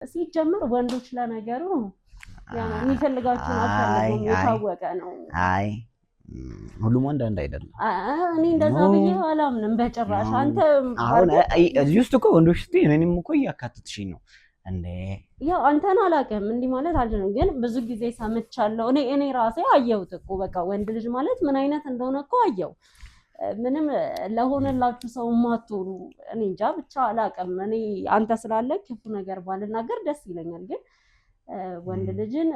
ሲጀምር ወንዶች ለነገሩ ያው የሚፈልጋችሁን አፈልጉም የታወቀ ነው። አይ ሁሉም ወንድ አንድ አይደለም። እኔ እንደዛ ብዬ አላምንም በጭራሽ። አንተ አሁን እዚህ ውስጥ እኮ ወንዶች ስትይ እኔንም እኮ እያካተትሽኝ ነው እንዴ? ያው አንተን አላውቅም እንዲህ ማለት አልችልም፣ ግን ብዙ ጊዜ ሰምቻለሁ። እኔ ራሴ አየሁት እኮ በቃ ወንድ ልጅ ማለት ምን አይነት እንደሆነ እኮ አየው። ምንም ለሆነላችሁ ሰው ማትሆኑ እኔ እንጃ ብቻ አላውቅም። እኔ አንተ ስላለ ክፉ ነገር ባልናገር ደስ ይለኛል፣ ግን ወንድ ልጅን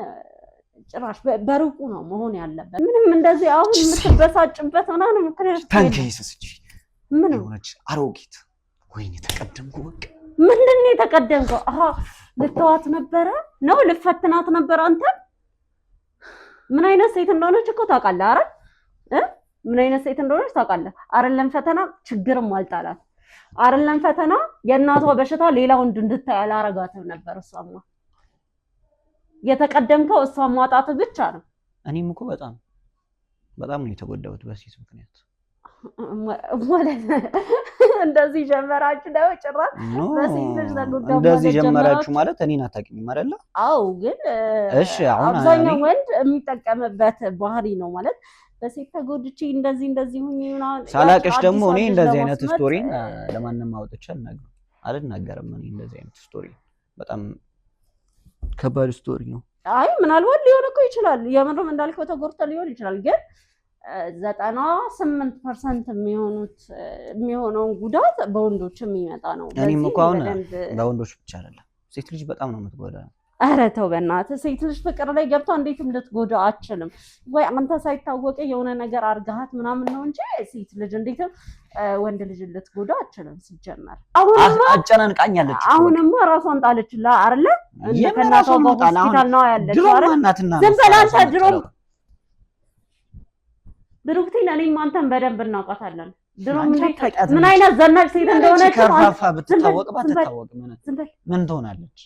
ጭራሽ በሩቁ ነው መሆን ያለበት። ምንም እንደዚህ አሁን የምትበሳጭበት ምናምን ምክንያት ታንከይስስጂ ምን ሆነች? አሮጊት ወይኔ ተቀደምኩ። በቃ ምንድን ነው የተቀደምከው? አሃ ልተዋት ነበረ ነው ልፈትናት ነበር። አንተ ምን አይነት ሴት እንደሆነች እኮ ታውቃለህ አይደል? ምን አይነት ሴት እንደሆነች ታውቃለህ አይደለም? ፈተና ችግርም አልጣላት አይደለም? ፈተና የእናቷ በሽታ ሌላ ወንድ እንድታይ አላረጋትም ነበር። እሷማ የተቀደምከው እሷን ማጣት ብቻ ነው። እኔም እኮ በጣም ነው የተጎዳሁት በሴት ምክንያት። ማለት እንደዚህ ጀመራችሁ ነው ጭራሽ በሴት ልጅ ተጎዳሁ። እንደዚህ ጀመራችሁ ማለት እኔን አታውቂኝም አይደለ? አዎ፣ ግን እሺ አሁን አብዛኛው ወንድ የሚጠቀምበት ባህሪ ነው ማለት በሴት ተጎድቼ እንደዚህ ሁኚ ምናምን ሳላቅሽ ደግሞ እኔ እንደዚህ አይነት ስቶሪን ለማንም አውጥቼ አልናገርም። እኔ እንደዚህ አይነት ስቶሪ በጣም ከባድ ስቶሪ ነው። አይ ምናልባት ሊሆን እኮ ይችላል፣ የምርም እንዳልከው ተጎድተህ ሊሆን ይችላል፣ ግን 98% የሚሆነው ጉዳት በወንዶች የሚመጣ ነው። እኔም እኮ አሁን በወንዶች ብቻ አይደለም ሴት ልጅ በጣም ነው የምትጎዳው። ኧረ ተው በእናትህ፣ ሴት ልጅ ፍቅር ላይ ገብታ እንዴትም ልትጎዳ አትችልም ወይ? አንተ ሳይታወቅ የሆነ ነገር አርጋሃት ምናምን ነው እንጂ ሴት ልጅ እንዴትም ወንድ ልጅ ልትጎዳ አትችልም። ሲጀመር አጨናንቃኛለች። አሁንማ ራሷን ጣለችላ አይደለ? ከእናቷ ሆስፒታል ነው ያለችው አይደል? ዝም በል አንተ። ድሮም ብሩክቲን እኔም አንተን በደንብ እናውቃታለን። ድሮም ምን አይነት ዘናጭ ሴት እንደሆነች ከርፋፋ ብትታወቅ ባትታወቅ ምን ትሆናለች?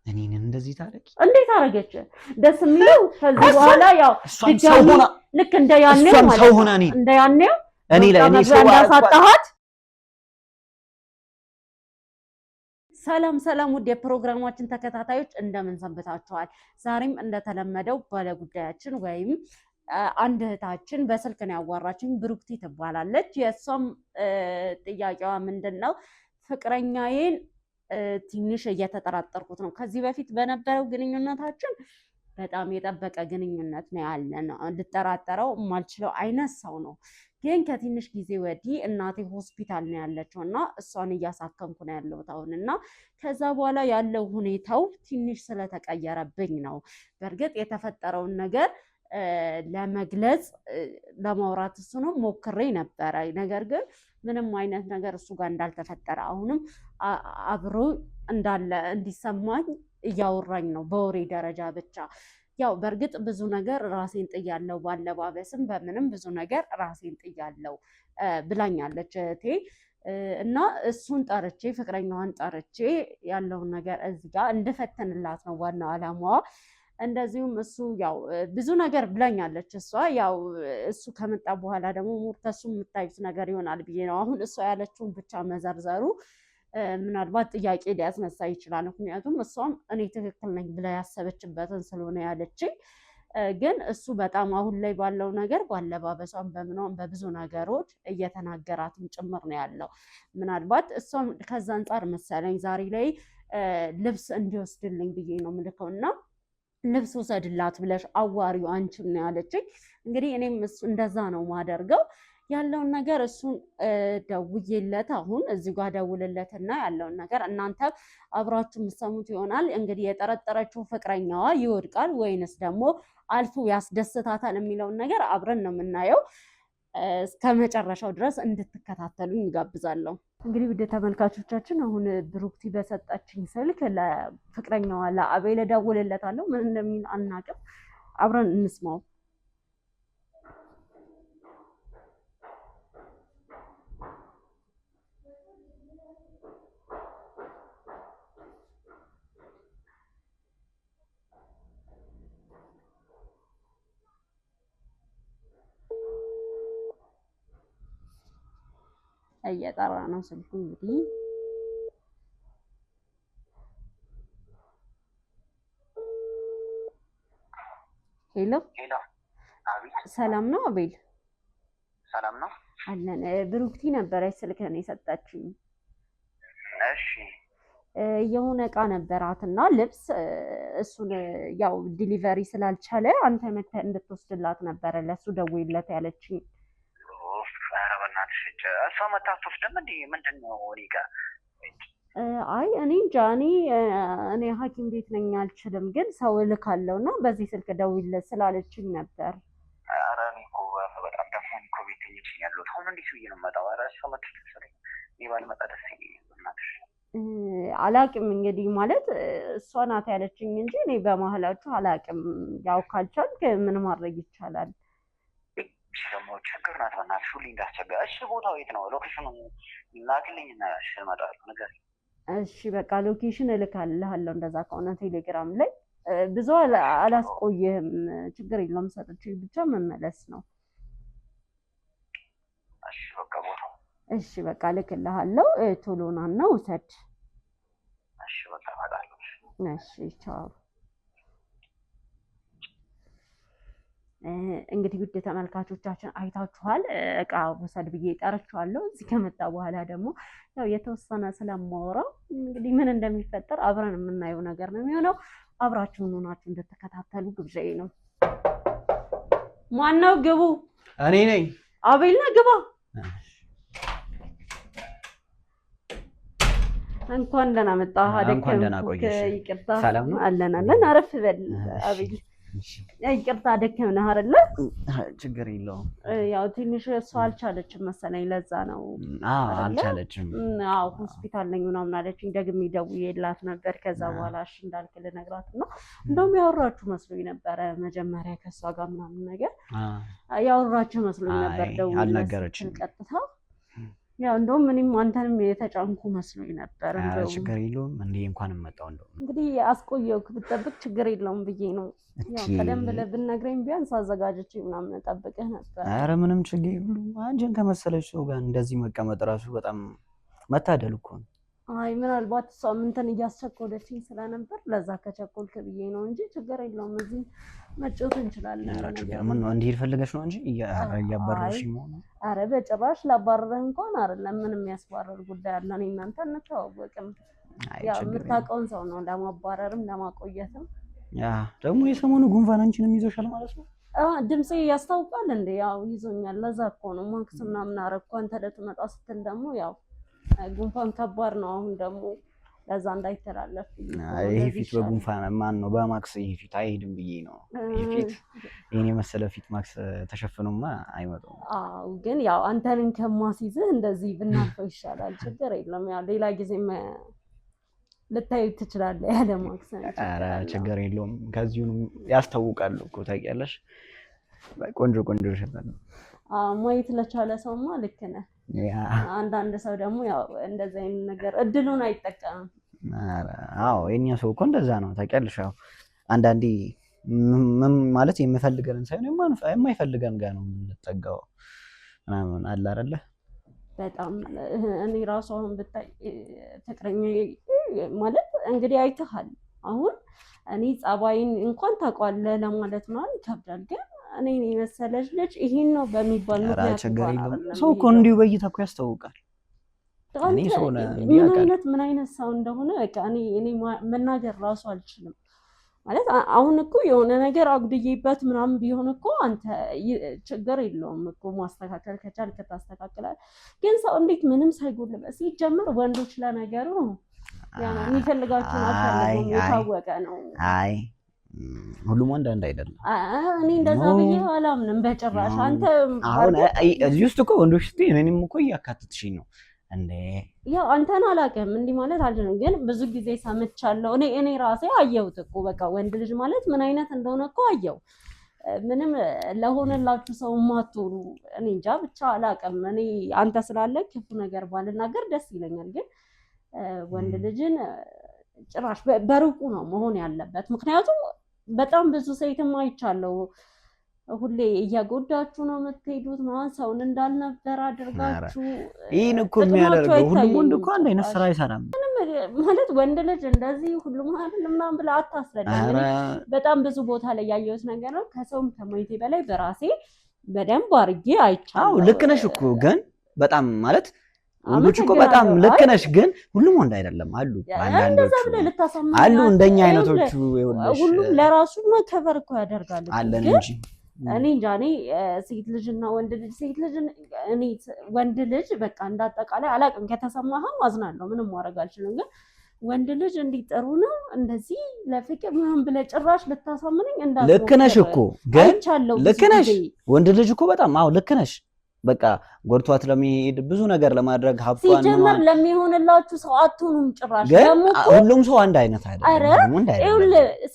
እኔን እንደዚህ ታረቂ እንዴት አረገች? ደስ የሚለው ከዚህ በኋላ ያው ልክ እንደ ያኔው ማለት እንደ ያኔው እኔ ለእኔ ሰው አሳጣሃት። ሰላም ውድ የፕሮግራማችን ተከታታዮች እንደምን ሰንብታችኋል? ዛሬም እንደተለመደው ባለጉዳያችን ወይም አንድ እህታችን በስልክ ነው ያዋራችኝ። ብሩክቲ ትባላለች። የእሷም ጥያቄዋ ምንድነው? ፍቅረኛዬን ትንሽ እየተጠራጠርኩት ነው። ከዚህ በፊት በነበረው ግንኙነታችን በጣም የጠበቀ ግንኙነት ነው ያለን። ልጠራጠረው የማልችለው አይነት ሰው ነው። ግን ከትንሽ ጊዜ ወዲህ እናቴ ሆስፒታል ነው ያለችው እና እሷን እያሳከምኩ ነው ያለሁት አሁን እና ከዛ በኋላ ያለው ሁኔታው ትንሽ ስለተቀየረብኝ ነው። በእርግጥ የተፈጠረውን ነገር ለመግለጽ ለማውራት እሱ ነው ሞክሬ ነበረ። ነገር ግን ምንም አይነት ነገር እሱ ጋር እንዳልተፈጠረ አሁንም አብሮ እንዳለ እንዲሰማኝ እያወራኝ ነው በወሬ ደረጃ ብቻ። ያው በእርግጥ ብዙ ነገር ራሴን ጥያለው፣ ባለባበስም በምንም ብዙ ነገር ራሴን ጥያለው ብላኛለች እህቴ። እና እሱን ጠርቼ ፍቅረኛዋን ጠርቼ ያለውን ነገር እዚህ ጋር እንድፈትንላት ነው ዋናው ዓላማዋ። እንደዚሁም እሱ ያው ብዙ ነገር ብላኛለች። እሷ ያው እሱ ከመጣ በኋላ ደግሞ ሙርተሱ የምታዩት ነገር ይሆናል ብዬ ነው አሁን እሷ ያለችውን ብቻ መዘርዘሩ ምናልባት ጥያቄ ሊያስነሳ ይችላል። ምክንያቱም እሷም እኔ ትክክል ነኝ ብላ ያሰበችበትን ስለሆነ ያለችኝ። ግን እሱ በጣም አሁን ላይ ባለው ነገር ባለባበሷም በምኗም በብዙ ነገሮች እየተናገራትም ጭምር ነው ያለው። ምናልባት እሷም ከዛ አንጻር መሰለኝ ዛሬ ላይ ልብስ እንዲወስድልኝ ብዬ ነው ምልከው እና ልብስ ውሰድላት ብለሽ አዋሪው አንቺም ነው ያለችኝ። እንግዲህ እኔም እሱ እንደዛ ነው ማደርገው ያለውን ነገር እሱን ደውዬለት አሁን እዚህ ጋር ደውልለትና ያለውን ነገር እናንተ አብራችሁ የምትሰሙት ይሆናል። እንግዲህ የጠረጠረችው ፍቅረኛዋ ይወድቃል ወይንስ ደግሞ አልፎ ያስደስታታል የሚለውን ነገር አብረን ነው የምናየው። እስከ መጨረሻው ድረስ እንድትከታተሉኝ ይጋብዛለሁ። እንግዲህ ውድ ተመልካቾቻችን አሁን ብሩክቲ በሰጣችኝ ስልክ ለፍቅረኛዋ ለአቤል እደውልለታለሁ። ምን እንደሚል አናውቅም። አብረን እንስማው። እየጠራ ነው ስልኩ። እንግዲህ ሄሎ ሄሎ። አቤት። ሰላም ነው አቤል? ሰላም ነው አለን። ብሩክቲ ነበረች ስልክህን የሰጠችኝ። እሺ። የሆነ እቃ ነበራትና ልብስ፣ እሱን ያው ዲሊቨሪ ስላልቻለ አንተ መተህ እንድትወስድላት ነበረ ለሱ ደውይለት ያለችኝ። ኧረ በእናትሽ እሷ መታ አትወስድም እንዴ? ምንድን ነው እኔ ጋር? አይ እኔ እንጃ። እኔ ሐኪም ቤት ነኝ አልችልም፣ ግን ሰው እልካለሁ እና በዚህ ስልክ ደውይለት ስላለችኝ ነበር። ኧረ እኔ እኮ በጣም ደክሞኝ እኮ ቤት ተኝቼ ያለሁት። አሁን እንዴት ብዬ ነው የምመጣው? ኧረ እሷ መታ ትወስደኝ። እኔ ባልመጣ ደስ ይለኛል በእናትሽ። አላቅም እንግዲህ ማለት እሷ ናት ያለችኝ እንጂ እኔ በመሀላችሁ አላቅም። ያው ካልቻልክ ምን ማድረግ ይቻላል? ደግሞ ችግር ናት በእናትሽ፣ ሁሌ እንዳስቸገረ። እሺ ቦታው የት ነው? ሎኬሽኑ ላክልኝ እና እሺ እመጣለሁ። ንገሪኝ። እሺ በቃ ሎኬሽን እልካልሃለሁ። እንደዛ ከሆነ ቴሌግራም ላይ ብዙ አላስቆይህም። ችግር የለውም። ሰጥቼ ብቻ መመለስ ነው። እሺ በቃ ቦታው። እሺ በቃ እልክልሃለሁ። ቶሎ ና እና ውሰድ። እሺ በቃ እመጣለሁ። እሺ ቻው። እንግዲህ ውድ ተመልካቾቻችን አይታችኋል። እቃ ውሰድ ብዬ ጠርቼዋለሁ። እዚህ ከመጣ በኋላ ደግሞ ያው የተወሰነ ስለማወራው እንግዲህ ምን እንደሚፈጠር አብረን የምናየው ነገር ነው የሚሆነው። አብራችሁን ሆናችሁ እንድትከታተሉ ግብዣዬ ነው። ማነው? ግቡ። እኔ ነኝ። አቤል ነህ? ግባ። እንኳን ደህና መጣህ። እንኳን ደህና ቆየሽ። ይቅርታ። ሰላም ነው? አለን አለን። አረፍ በል አቤል። ይቅርታ ደከምነህ አይደለ? ችግር የለውም። ያው ትንሽ እሷ አልቻለችም መሰለኝ፣ ለዛ ነው። አልቻለችም። አዎ ሆስፒታል ነኝ ምናምን አለችኝ። ደግሜ ደውዬላት ነበር። ከዛ በኋላ እሺ እንዳልክ ልነግራት እና እንደውም ያወራችሁ መስሎኝ ነበረ መጀመሪያ ከእሷ ጋር ምናምን ነገር ያወራችሁ መስሎኝ ነበር። አልነገረችም ቀጥታ። ያው እንደውም እኔም አንተንም የተጫንኩ መስሎኝ ነበር። ችግር የለውም። እንዴ እንኳን መጣው። እንደውም እንግዲህ አስቆየው ብትጠብቅ ችግር የለውም ብዬ ነው። ያው ቀደም ብለህ ብትነግረኝ ቢያንስ አዘጋጅቼ ምናምን እጠብቅህ ነበር። ኧረ ምንም ችግር የለውም። አንቺን ከመሰለች ሰው ጋር እንደዚህ መቀመጥ ራሱ በጣም መታደል እኮ ነው። አይ ምናልባት እሷም እንትን እያስቸኮለችኝ ስለነበር ለዛ ከቸኮልክ ብዬ ነው እንጂ ችግር የለውም። እዚህ መጫወት እንችላለን። ምን ነው እንዲሄድ ፈልገሽ ነው እንጂ እያባረርሽ መሆኑ? ኧረ በጭራሽ ላባረርህ እንኳን አይደለም። ምንም የሚያስባረር ጉዳይ አለ? እኔ እናንተ እንተዋወቅም። ያው የምታውቀውን ሰው ነው ለማባረርም ለማቆየትም። ደግሞ የሰሞኑ ጉንፋን አንቺንም ይዞሻል ማለት ነው? ድምፄ ያስታውቃል እንዴ? ያው ይዞኛል። ለዛ እኮ ነው ማክስ ምናምን አደረኩ። አንተ ልትመጣ ስትል ደግሞ ያው ጉንፋን ከባድ ነው። አሁን ደግሞ ለዛ እንዳይተላለፍ ይሄ ፊት በጉንፋን ማን ነው በማክስ ይሄ ፊት አይሄድም ብዬ ነው። ይሄ ፊት የኔ መሰለ ፊት ማክስ ተሸፍኖማ አይመጣም። አዎ ግን ያው አንተን ከማስይዝህ እንደዚህ ብናልፈው ይሻላል። ችግር የለም። ያው ሌላ ጊዜ ልታይ ትችላለህ ያለ ማክስ። ኧረ ችግር የለውም። ከዚሁ ያስታውቃሉ እኮ ታውቂያለሽ። ቆንጆ ቆንጆ ሸፈን ማየት ለቻለ ሰውማ ልክ ነህ። አንዳንድ ሰው ደግሞ ያው እንደዚህ አይነት ነገር እድሉን አይጠቀምም። አዎ የኛ ሰው እኮ እንደዛ ነው ታውቂያለሽ። ያው አንዳንዴ ማለት የምፈልገን ሳይሆን የማይፈልገን ጋር ነው የምንጠጋው ምናምን አለ አይደለ? በጣም እኔ ራሱ አሁን ብታይ ፍቅረኛ ማለት እንግዲህ አይተሃል። አሁን እኔ ጸባይን እንኳን ታውቀዋለህ ለማለት ነው ይከብዳል። ግን እኔ የመሰለች ልጅ ይሄን ነው በሚባል ምክንያት ሰው እኮ እንዲሁ በእይታ እኮ ያስታውቃል። ምን አይነት ሰው እንደሆነ በቃ እኔ መናገር ራሱ አልችልም። ማለት አሁን እኮ የሆነ ነገር አጉድዬበት ምናምን ቢሆን እኮ አንተ ችግር የለውም እኮ ማስተካከል ከቻልክ ታስተካክላለህ። ግን ሰው እንዴት ምንም ሳይጎልበት ሲጀምር ወንዶች ለነገሩ የሚፈልጋቸውን አልፈልግም የታወቀ ነው። አይ ሁሉም ወንድ አንድ አይደለም። እኔ እንደዛ ብዬ አላምንም በጭራሽ። አንተ አሁን እዚህ ውስጥ እኮ ወንዶች ስትይ እኔንም እኮ እያካተትሽኝ ነው እንዴ? ያው አንተን አላውቅም እንዲህ ማለት አልችልም፣ ግን ብዙ ጊዜ ሰምቻለሁ። እኔ ራሴ አየሁት እኮ በቃ ወንድ ልጅ ማለት ምን አይነት እንደሆነ እኮ አየሁ። ምንም ለሆነላችሁ ሰው ማትሆኑ እኔ እንጃ ብቻ አላውቅም። እኔ አንተ ስላለ ክፉ ነገር ባልናገር ደስ ይለኛል፣ ግን ወንድ ልጅን ጭራሽ በሩቁ ነው መሆን ያለበት። ምክንያቱም በጣም ብዙ ሴትም አይቻለሁ ሁሌ እያጎዳችሁ ነው የምትሄዱት ማለት ሰውን እንዳልነበር አድርጋችሁ ይሄን እኮ የሚያደርገው ሁሉም ወንድ እኮ አንድ አይነት ስራ አይሰራም ማለት ወንድ ልጅ እንደዚህ ሁሉም አይደለም ምናምን ብለህ አታስረዳኝ። በጣም ብዙ ቦታ ላይ ያየሁት ነገር ነው። ከሰውም ከሞይቴ በላይ በራሴ በደንብ አድርጌ አይቻለሁ። አዎ ልክ ነሽ እኮ ግን በጣም ማለት ወንዶች እኮ በጣም ልክ ነሽ ግን ሁሉም ወንድ አይደለም አሉ አንዳንዶቹ አሉ እንደኛ አይነቶቹ ሁሉም ለራሱ መከበር እኮ ያደርጋሉ አለን እንጂ እኔ እንጃ እኔ ሴት ልጅና ወንድ ልጅ ሴት ልጅ እኔ ወንድ ልጅ በቃ እንዳጠቃላይ አላውቅም ከተሰማህም አዝናለሁ ምንም ማድረግ አልችልም ግን ወንድ ልጅ እንዲጠሩ ነው እንደዚህ ለፍቅር ምናምን ብለህ ጭራሽ ልታሳምነኝ እንዳትሞክር ልክ ነሽ እኮ ግን ልክ ነሽ ወንድ ልጅ እኮ በጣም አዎ ልክ ነሽ በቃ ጎርቷት ለሚሄድ ብዙ ነገር ለማድረግ ሀብቷን ሲጀመር ለሚሆንላችሁ ሰው አትሆኑም ጭራሽ ደግሞ ሁሉም ሰው አንድ አይነት አይደለም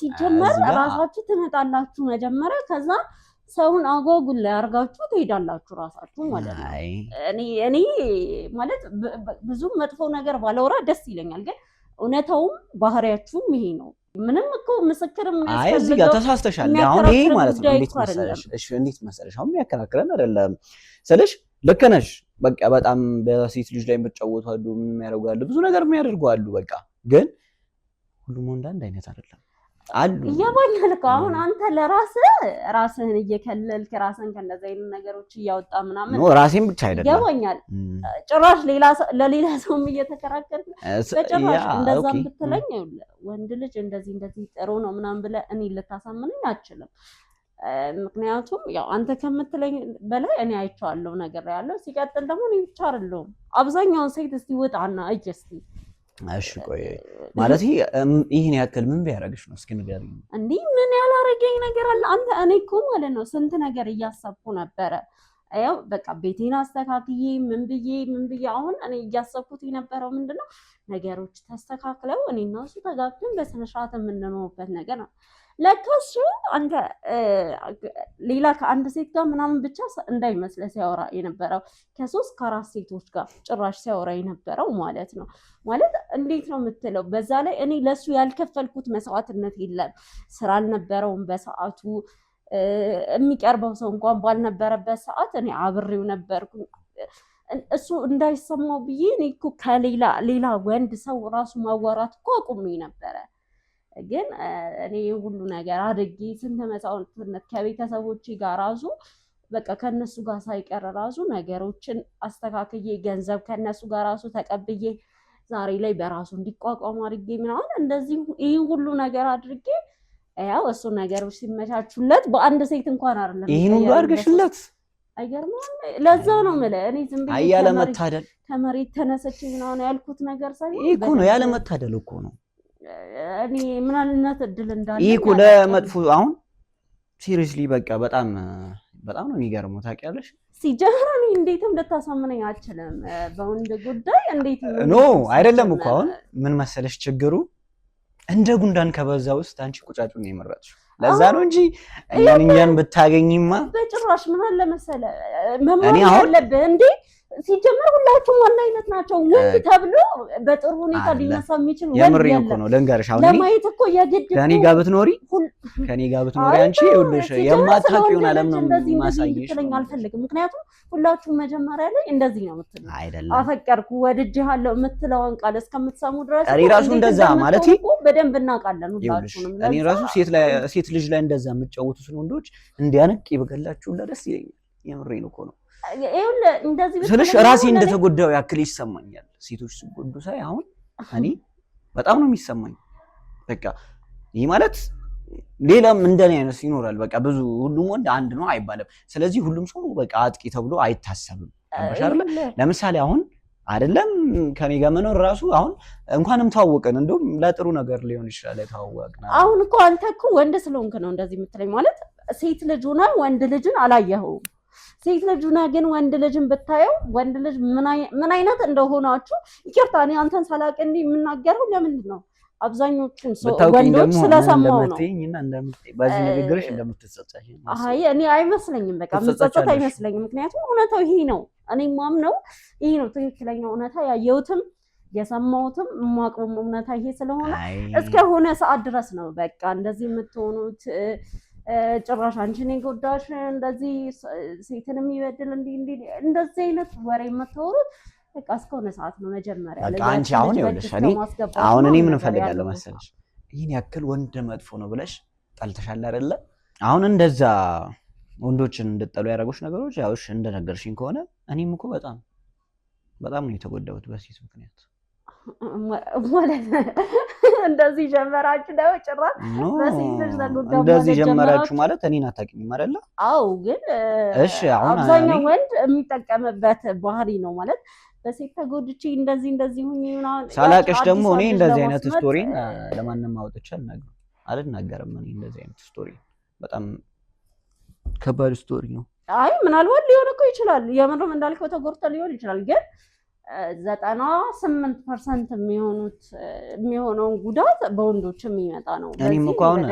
ሲጀመር ራሳችሁ ትመጣላችሁ መጀመሪያ ከዛ ሰውን አጓጉል ላይ አርጋችሁ ትሄዳላችሁ ራሳችሁ ማለት ነው እኔ ማለት ብዙ መጥፎ ነገር ባለወራ ደስ ይለኛል ግን እውነታውም ባህሪያችሁም ይሄ ነው ምንም እኮ ምስክርም አይ እዚህ ጋር ተሳስተሻል አሁን ይሄ ማለት ነው እንዴት መሰለሽ እሺ እንዴት መሰለሽ አሁን የሚያከራክረን አይደለም ስለሽ ልክ ነሽ በቃ በጣም በሴት ልጅ ላይ የምትጫወቱ አሉ ምን ያደርጋሉ ብዙ ነገር የሚያደርጉ አሉ በቃ ግን ሁሉም ወንድ አንድ አይነት አይደለም አሉ ያባኛል እኮ አሁን አንተ ራስህን እየከለልክ ራስህን ከነዚህ አይነት ነገሮች እያወጣ ምናምን ነው ራሴን ብቻ አይደለም ያባኛል ጭራሽ ለሌላ ሰውም እየተከራከርክ በጭራሽ እንደዛም ብትለኝ ወንድ ልጅ እንደዚህ ጥሩ ነው ምናምን ብለህ እኔ ልታሳምነኝ አትችልም ምክንያቱም ያው አንተ ከምትለኝ በላይ እኔ አይቻለሁ ነገር ያለው ሲቀጥል ደግሞ እኔ ብቻ አይደለሁም አብዛኛውን ሴት እስቲ ወጣና እጅስቲ እሺ ቆይ ማለት ይሄን ያክል ምን ቢያረግሽ ነው እስኪ ንገሪኝ እንዴ ምን ያላረገኝ ነገር አለ አንተ እኔ እኮ ማለት ነው ስንት ነገር እያሰብኩ ነበረ ያው በቃ ቤቴን አስተካክዬ ምን ብዬ አሁን እኔ እያሰብኩት የነበረው ምንድነው ነገሮች ተስተካክለው እኔና እሱ ተጋብተን በስነ ስርዓት የምንኖርበት ነገር ነው ለካሱ አንተ ሌላ ከአንድ ሴት ጋር ምናምን ብቻ እንዳይመስለ ሲያወራ የነበረው ከ3 ከ4 ሴቶች ጋር ጭራሽ ሲያወራ የነበረው ማለት ነው ማለት እንዴት ነው የምትለው በዛ ላይ እኔ ለሱ ያልከፈልኩት መስዋዕትነት የለም ስራ አልነበረውም በሰዓቱ የሚቀርበው ሰው እንኳን ባልነበረበት ሰዓት እኔ አብሬው ነበርኩ እሱ እንዳይሰማው ብዬ እኔ እኮ ከሌላ ወንድ ሰው ራሱ ማዋራት እኮ አቁሜ ነበረ ግን እኔ ሁሉ ነገር አድርጌ ስንት መስዋዕትነት ከቤተሰቦቼ ጋር ራሱ በቃ ከነሱ ጋር ሳይቀር ራሱ ነገሮችን አስተካክዬ ገንዘብ ከነሱ ጋር ራሱ ተቀብዬ ዛሬ ላይ በራሱ እንዲቋቋም አድርጌ ምናምን እንደዚህ ይሄ ሁሉ ነገር አድርጌ ያው እሱ ነገሮች ሲመቻቹለት በአንድ ሴት እንኳን አይደለም ይሄን ሁሉ አድርገሽለት አይገርምም ለዛ ነው ማለት እኔ ዝም ብዬ አያለ መታደል ከመሬት ተነሰች ምናምን ያልኩት ነገር ሳይሆን ይሄ እኮ ነው ያለ መታደል እኮ ነው እኔ ምናልባት እድል እንዳለ ይሄ እኮ ለመጥፎ አሁን ሲሪየስሊ በቃ በጣም ነው የሚገርመው ታውቂያለሽ ሲጀምር እኔ እንዴትም ልታሳምነኝ አልችልም በወንድ ጉዳይ እንዴት ኖ አይደለም እኮ አሁን ምን መሰለሽ ችግሩ እንደ ጉንዳን ከበዛ ውስጥ አንቺ ቁጫጩን ነው የመረጥሽው ለዛ ነው እንጂ እኛን ብታገኝማ በጭራሽ ምን አለ መሰለ መማር ያለብህ እንዴ ሲጀምር ሁላችሁም አንድ አይነት ናቸው ወንድ ተብሎ በጥሩ ሁኔታ ሊነሳ የሚችል ወንድ የምር እኮ ነው ለንገርሽ አሁን ለማየት እኮ የግድ ከኔ ጋር ብትኖሪ አንቺ ይኸውልሽ የማታውቂውን ዓለም ነው ማሳየሽ አልፈልግም ምክንያቱም ሁላችሁም መጀመሪያ ላይ እንደዚህ ነው የምትለው አይደለም አፈቀርኩ ወድጄሃለሁ የምትለውን ቃል እስከምትሰሙ ድረስ እኔ ራሱ እንደዛ ማለት በደንብ እናውቃለን ሁላችሁንም እኔ ራሱ ሴት ልጅ ላይ እንደዛ የምትጫወቱት ወንዶች እንዲያነቅ ይበገላችሁ ደስ ይለኛል የምሬን እኮ ነው እንደዚህ ስለሽ ራሴ እንደተጎዳው ያክል ይሰማኛል ሴቶች ሲጎዱ ሳይ አሁን እኔ በጣም ነው የሚሰማኝ በቃ ይሄ ማለት ሌላም እንደኔ አይነት ይኖራል በቃ ብዙ ሁሉም ወንድ አንድ ነው አይባልም ስለዚህ ሁሉም ሰው በቃ አጥቂ ተብሎ አይታሰብም አባሻርለ ለምሳሌ አሁን አይደለም ከኔ ጋር መኖር ራሱ አሁን እንኳንም ታወቀን እንደውም ለጥሩ ነገር ሊሆን ይችላል ታወቀና አሁን እኮ አንተ እኮ ወንድ ስለሆንክ ነው እንደዚህ የምትለኝ ማለት ሴት ልጅ ሆና ወንድ ልጅን አላየኸውም ሴት ልጅና ግን ወንድ ልጅን ብታየው ወንድ ልጅ ምን አይነት እንደሆናችሁ ይቅርታ እኔ አንተን ሳላቅ እንዲህ የምናገረው ለምንድን ነው አብዛኞቹን ወንዶች ስለሰማው ነው በዚህ ንግግርሽ እንደምትጸጸሽ አይ እኔ አይመስለኝም በቃ ምጸጸት አይመስለኝም ምክንያቱም እውነታው ይሄ ነው እኔ ማምነው ይሄ ነው ትክክለኛ እውነታ ያየሁትም የሰማሁትም ማቅረም እውነታ ይሄ ስለሆነ እስከ ሆነ ሰዓት ድረስ ነው በቃ እንደዚህ የምትሆኑት ጭራሽ አንቺን የጎዳሽ እንደዚህ ሴትን የሚበድል እንደዚህ አይነት ወሬ የምታወሩት በቃ እስከሆነ ሰዓት ነው መጀመሪያ። በቃ አንቺ አሁን ይኸውልሽ እኔ ምን እፈልጋለሁ መሰለሽ ይህን ያክል ወንድ መጥፎ ነው ብለሽ ጠልተሻል አይደለ? አሁን እንደዛ ወንዶችን እንድጠሉ ያደረጉሽ ነገሮች ያው እሺ እንደነገርሽኝ ከሆነ እኔም እኮ በጣም ነው የተጎዳሁት በሴት ምክንያት ማለት እንደዚህ ጀመራችሁ ነው ጭራሽ በሴት ልጅ ተጎዳሁ እንደዚህ ጀመራችሁ ማለት እኔን አታውቂኝም አይደለ? አዎ ግን እሺ አሁን አብዛኛው ወንድ የሚጠቀምበት ባህሪ ነው ማለት በሴት ተጎድቼ እንደዚህ ሁኚ ምናምን ሳላቅሽ ደግሞ እኔ እንደዚህ አይነት ስቶሪን ለማንም አውጥቼ አልናገርም። እኔ እንደዚህ አይነት ስቶሪ በጣም ከባድ ስቶሪ ነው። አይ ምናልባት ሊሆን እኮ ይችላል የምርም እንዳልከው ተጎድተህ ሊሆን ይችላል ግን 98% የሚሆነውን ጉዳት በወንዶች የሚመጣ ነው። እኔም እኮ አሁን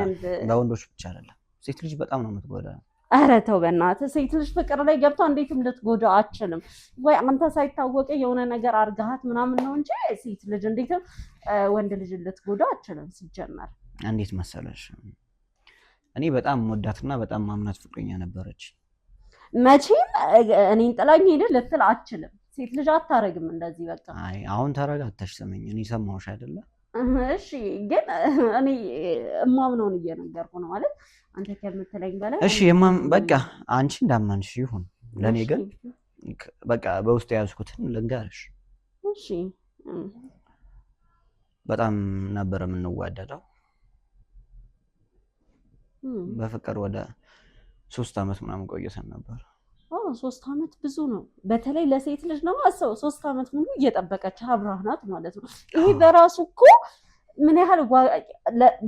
በወንዶች ብቻ አይደለም ሴት ልጅ በጣም ነው የምትጎዳ። ኧረ ተው በእናትህ ሴት ልጅ ፍቅር ላይ ገብታ እንዴትም ልትጎዳ አችልም ወይ አንተ ሳይታወቅ የሆነ ነገር አርጋሃት ምናምን ነው እንጂ ሴት ልጅ እንዴትም ወንድ ልጅ ልትጎዳ አችልም። ሲጀመር እንዴት መሰለሽ እኔ በጣም ወዳትና በጣም ማምናት ፍቅረኛ ነበረች። መቼም እኔን ጥላኝ ሄደ ልትል አችልም። ሴት ልጅ አታረግም እንደዚህ በቃ። አይ አሁን ተረጋግተሽ ስሚኝ፣ እኔ ሰማሁሽ አይደለ? እሺ ግን እኔ እማምነውን እየነገርኩ ነው ማለት አንተ ከምትለኝ በላይ። እሺ በቃ አንቺ እንዳመንሽ ይሁን። ለኔ ግን በቃ በውስጥ ያዝኩትን ልንገርሽ። እሺ በጣም ነበር የምንዋደደው። በፍቅር ወደ 3 ዓመት ምናምን ቆይተን ነበር። 3 ዓመት ብዙ ነው። በተለይ ለሴት ልጅ ነው አሰው 3 ዓመት ሙሉ እየጠበቀች አብራህ ናት ማለት ነው። ይሄ በራሱ እኮ ምን ያህል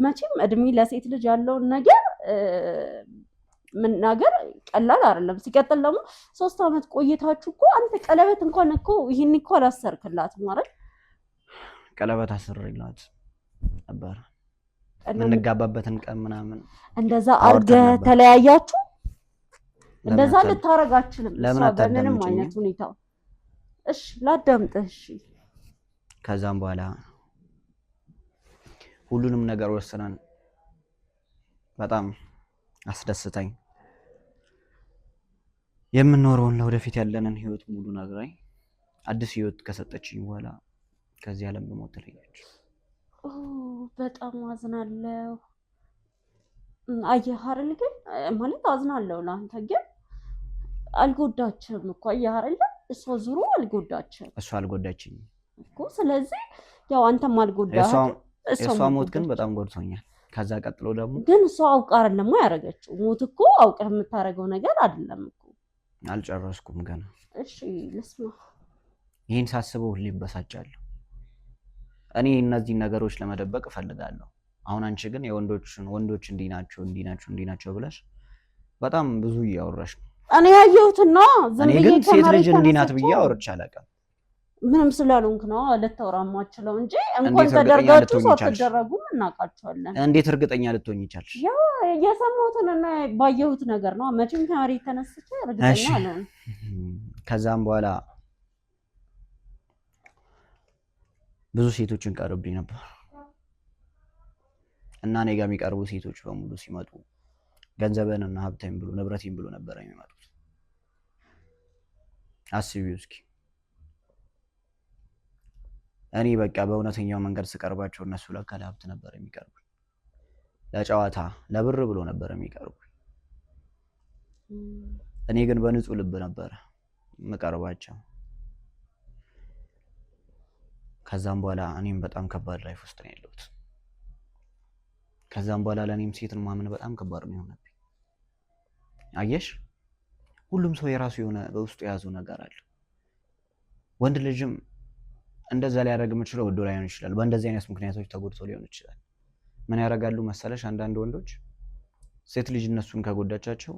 መቼም እድሜ ለሴት ልጅ ያለውን ነገር መናገር ቀላል አይደለም። ሲቀጥል ደግሞ 3 ዓመት ቆይታችሁ እኮ አንተ ቀለበት እንኳን እኮ ይሄን እኮ አላሰርክላትም ማለት ቀለበት አስርላት ነበር የምንጋባበትን ቀን ምናምን እንደዛ አድርገህ ተለያያችሁ። እንደዛ ልታረጋችልም እሷ በምንም አይነት ሁኔታ። እሺ ላዳምጥህ። እሺ ከዛም በኋላ ሁሉንም ነገር ወሰነን። በጣም አስደስተኝ የምንኖረውን ለወደፊት ያለንን ህይወት ሙሉ ነግራኝ አዲስ ህይወት ከሰጠችኝ በኋላ ከዚህ ዓለም በሞት ተለየች። በጣም አዝናለሁ። አየህ አይደል ግን ማለት አዝናለሁ ለአንተ ግን አልጎዳችም እኮ አየህ አይደል? እሷ ዙሩ አልጎዳችም። እሷ አልጎዳችኝ እኮ ስለዚህ ያው አንተም አልጎዳህም። እሷ ሞት ግን በጣም ጎድቶኛል። ከዛ ቀጥሎ ደግሞ ግን እሷ አውቃ አይደለም ያደረገችው። ሞት እኮ አውቀህ የምታደርገው ነገር አይደለም እኮ። አልጨረስኩም ገና። እሺ ልስማ። ይህን ሳስበው ሁሌ እበሳጫለሁ። እኔ እነዚህን ነገሮች ለመደበቅ እፈልጋለሁ። አሁን አንቺ ግን ወንዶች እንዲህ ናቸው ብለሽ በጣም ብዙ እያወራሽ ነው። እኔ ያየሁትና እኔ ግን ሴት ልጅ እንዲህ ናት ብዬ አውርቼ አላውቅም። ምንም ስላልሆንክ ነው ልታወራ የማትችለው እንጂ እንኳን ተደርጋችሁ ሳትደረጉም እናውቃቸዋለን። እንዴት እርግጠኛ ልትሆኝ ይቻልሽ? ያ የሰማሁትንና ባየሁት ነገር ነው። መቼም ከመሬት ተነስቼ እርግጠኛ አልሆንም። ከዛም በኋላ ብዙ ሴቶችን ቀርብኝ ነበር እና እኔ ጋር የሚቀርቡ ሴቶች በሙሉ ሲመጡ ገንዘብን እና ሀብቴን ብሎ ንብረቴን ብሎ ነበር የሚመጡት። አስቢው እስኪ። እኔ በቃ በእውነተኛው መንገድ ስቀርባቸው እነሱ ለካ ለሀብት ነበር የሚቀርቡ፣ ለጨዋታ ለብር ብሎ ነበር የሚቀርቡ። እኔ ግን በንጹህ ልብ ነበር የምቀርባቸው። ከዛም በኋላ እኔም በጣም ከባድ ላይፍ ውስጥ ነው ያለሁት። ከዛም በኋላ ለእኔም ሴትን ማመን በጣም ከባድ ነው የሆነብኝ። አየሽ፣ ሁሉም ሰው የራሱ የሆነ በውስጡ የያዘው ነገር አለ። ወንድ ልጅም እንደዛ ሊያደርግ የምችለው ወዶ ላይሆን ይችላል። በእንደዚህ አይነት ምክንያቶች ተጎድቶ ሊሆን ይችላል። ምን ያደርጋሉ መሰለሽ? አንዳንድ ወንዶች ሴት ልጅ እነሱን ከጎዳቻቸው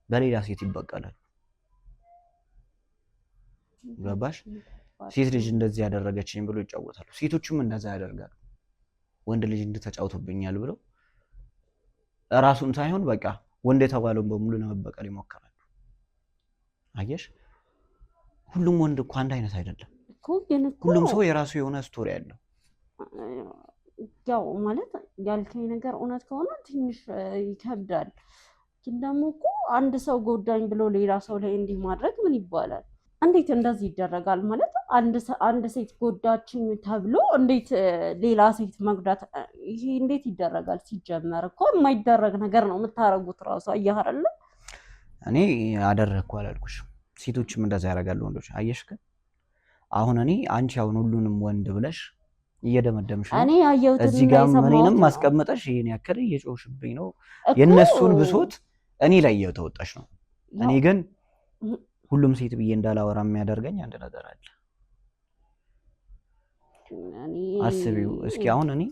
በሌላ ሴት ይበቀላሉ። ገባሽ? ሴት ልጅ እንደዚህ ያደረገችኝ ብሎ ይጫወታሉ። ሴቶቹም እንደዛ ያደርጋሉ። ወንድ ልጅ እንድተጫውቶብኛል ብለው ራሱን ሳይሆን በቃ ወንድ የተባለውን በሙሉ ለመበቀል ይሞክራሉ። አየሽ፣ ሁሉም ወንድ እኮ አንድ አይነት አይደለም። ሁሉም ሰው የራሱ የሆነ ስቶሪ አለው። ያው ማለት ያልከኝ ነገር እውነት ከሆነ ትንሽ ይከብዳል ግን ደግሞ እኮ አንድ ሰው ጎዳኝ ብሎ ሌላ ሰው ላይ እንዲህ ማድረግ ምን ይባላል? እንዴት እንደዚህ ይደረጋል? ማለት አንድ ሴት ጎዳችኝ ተብሎ እንዴት ሌላ ሴት መጉዳት ይሄ እንዴት ይደረጋል? ሲጀመር እኮ የማይደረግ ነገር ነው የምታረጉት ራሱ አየህ አይደለ? እኔ አደረግኩ አላልኩሽም። ሴቶችም እንደዛ ያደርጋሉ ወንዶች። አየሽ ግን አሁን አንቺ አሁን ሁሉንም ወንድ ብለሽ እየደመደምሽ ነው። እኔ ያየሁትን እዚህ ጋር እኔንም ማስቀመጠሽ ይሄን ያክል እየጮሽብኝ ነው። የነሱን ብሶት እኔ ላይ እየተወጣሽ ነው። እኔ ግን ሁሉም ሴት ብዬ እንዳላወራ የሚያደርገኝ አንድ ነገር አለ። አስቢው እስኪ አሁን እኔ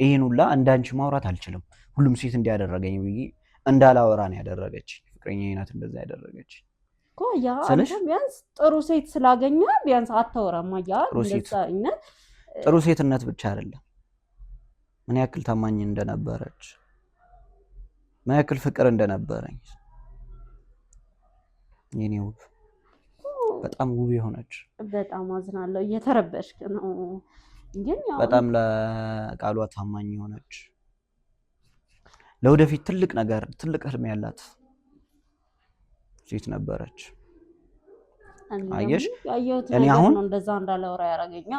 ይሄን ሁላ እንዳንቺ ማውራት አልችልም። ሁሉም ሴት እንዲያደረገኝ ብዬ እንዳላወራ ነው ያደረገች። ፍቅረኛዬ ናት እንደዛ ያደረገች እኮ። ያ አንተ ቢያንስ ጥሩ ሴት ስላገኘ ቢያንስ አታወራም። ያ ጥሩ ሴትነት ብቻ አይደለም፣ ምን ያክል ታማኝ እንደነበረች፣ ምን ያክል ፍቅር እንደነበረኝ የኔ ውብ፣ በጣም ውብ የሆነች። በጣም አዝናለሁ፣ እየተረበሽክ ነው። ግን ያው በጣም ለቃሏ ታማኝ የሆነች ለወደፊት ትልቅ ነገር ትልቅ ህልም ያላት ሴት ነበረች። አየሽ እኔ አሁን እንደዛ እንዳላወራ ያረጋኛ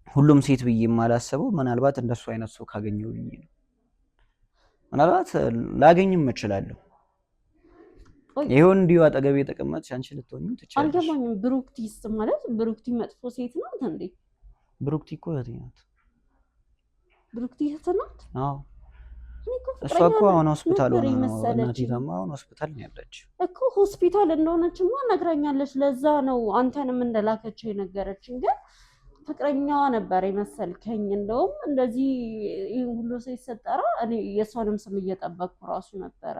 ሁሉም ሴት ብዬ የማላስበው ምናልባት እንደሱ አይነት ሰው ካገኘው ብዬ ነው። ምናልባት ላገኝም እችላለሁ። ይሁን እንዲሁ አጠገቤ የተቀመጥሽ አንቺ ልትሆኚ ትችላለሽ። አልገባኝም። ብሩክቲስ ማለት ብሩክቲ መጥፎ ሴት ናት እንዴ? ብሩክቲ እኮ እህቴ ናት። ብሩክቲ እህት ናት? አዎ እሷ እኮ አሁን ሆስፒታል ሆና ነው። እናቴ ታማ አሁን ሆስፒታል ነው ያለችው እኮ። ሆስፒታል እንደሆነችማ ነግራኛለች። ለዛ ነው አንተንም እንደላከችው የነገረችኝ። ግን ፍቅረኛዋ ነበር የመሰልከኝ። እንደውም እንደዚህ ይህን ሁሉ ሰው ይሰጠራ እኔ የእሷንም ስም እየጠበቅኩ ራሱ ነበረ።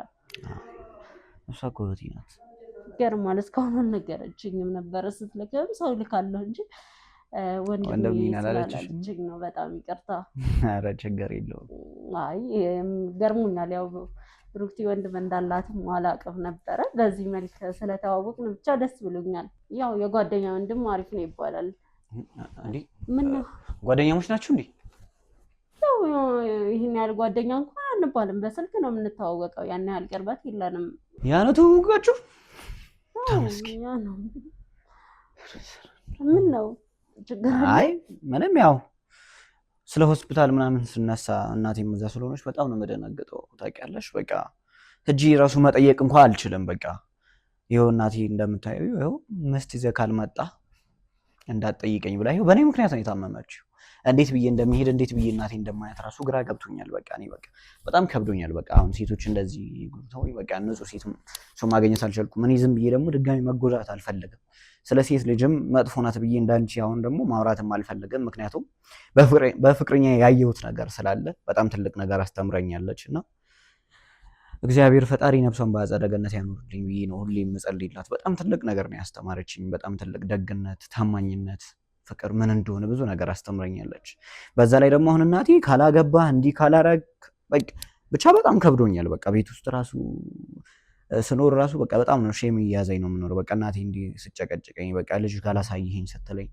እሷ እኮ እህቴ ናት። ገርማል። እስካሁን አልነገረችኝም ነበረ። ስትልክም ሰው ልካለሁ እንጂ ወንድሜ ስላለችኝ ነው። በጣም ይቅርታ። ኧረ ችግር የለውም። አይ ገርሞኛል። ያው ብሩክቲ ወንድም እንዳላትም አላውቅም ነበረ። በዚህ መልክ ስለተዋወቅን ብቻ ደስ ብሎኛል። ያው የጓደኛ ወንድም አሪፍ ነው ይባላል። ምን ነው ጓደኛሞች ናችሁ እንዴ? ያው ይህን ያህል ጓደኛ እንኳን አንባልም። በስልክ ነው የምንተዋወቀው። ያን ያህል ቅርበት የለንም። ያ ነው ትውውቃችሁ? ያ ነው። ምን ነው አይ ምንም ያው ስለ ሆስፒታል ምናምን ስነሳ እናቴም እዛ ስለሆነች በጣም ነው የምደነግጠው። ታውቂያለሽ በቃ ሂጂ ራሱ መጠየቅ እንኳን አልችልም። በቃ ይኸው እናቴ እንደምታየው ይኸው ምስት ይዘህ ካልመጣ እንዳትጠይቀኝ ብላ ይኸው በእኔ ምክንያት ነው የታመመችው። እንዴት ብዬ እንደምሄድ እንዴት ብዬ እናቴ እንደማያት ራሱ ግራ ገብቶኛል። በቃ እኔ በቃ በጣም ከብዶኛል። በቃ አሁን ሴቶች እንደዚህ ጉርተው በቃ ንጹህ ሴት ሰው ማግኘት አልቻልኩም። እኔ ዝም ብዬ ደግሞ ድጋሚ መጎዳት አልፈልግም። ስለ ሴት ልጅም መጥፎ ናት ብዬ እንዳንቺ አሁን ደግሞ ማውራትም አልፈልግም። ምክንያቱም በፍቅረኛ ያየሁት ነገር ስላለ በጣም ትልቅ ነገር አስተምረኛለች እና እግዚአብሔር ፈጣሪ ነፍሷን በአጸደ ገነት ያኖርልኝ ብዬ ነው ሁሌ የምጸልይላት። በጣም ትልቅ ነገር ነው ያስተማረችኝ። በጣም ትልቅ ደግነት፣ ታማኝነት፣ ፍቅር ምን እንደሆነ ብዙ ነገር አስተምረኛለች። በዛ ላይ ደግሞ አሁን እናቴ ካላገባህ እንዲህ ካላረግ ብቻ በጣም ከብዶኛል። በቃ ቤት ውስጥ ራሱ ስኖር ራሱ በቃ በጣም ነው ሼም እያዘኝ ነው የምኖረው። በቃ እናቴ እንዲህ ስጨቀጭቀኝ በቃ ልጅ ካላሳይኸኝ ስትለኝ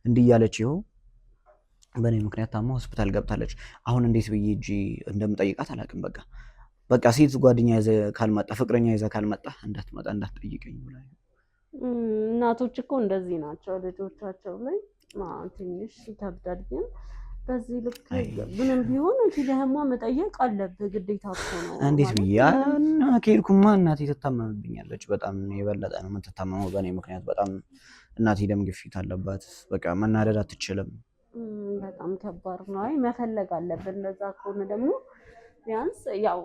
እንዲህ እያለች ይኸው በእኔ ምክንያት ታማ ሆስፒታል ገብታለች። አሁን እንዴት ብዬ እጂ እንደምጠይቃት አላውቅም። በቃ ሴት ጓደኛ ይዘህ ካልመጣ ፍቅረኛ ይዘህ ካልመጣ እንዳትመጣ እንዳትጠይቀኝ ብላ። እናቶች እኮ እንደዚህ ናቸው ልጆቻቸው ላይ ትንሽ ይከብዳል። ግን በዚህ ልክ ምንም ቢሆን ፊልህማ መጠየቅ አለብህ ግዴታ እኮ ነው። እንዴት ብዬ ከሄድኩማ እናቴ ትታመምብኛለች። በጣም የበለጠ ነው የምትታመመው በእኔ ምክንያት። በጣም እናቴ ደም ግፊት አለባት። በቃ መናደድ አትችልም። በጣም ከባድ ነው። አይ መፈለግ አለብን። እንደዛ ከሆነ ደግሞ ቢያንስ ያው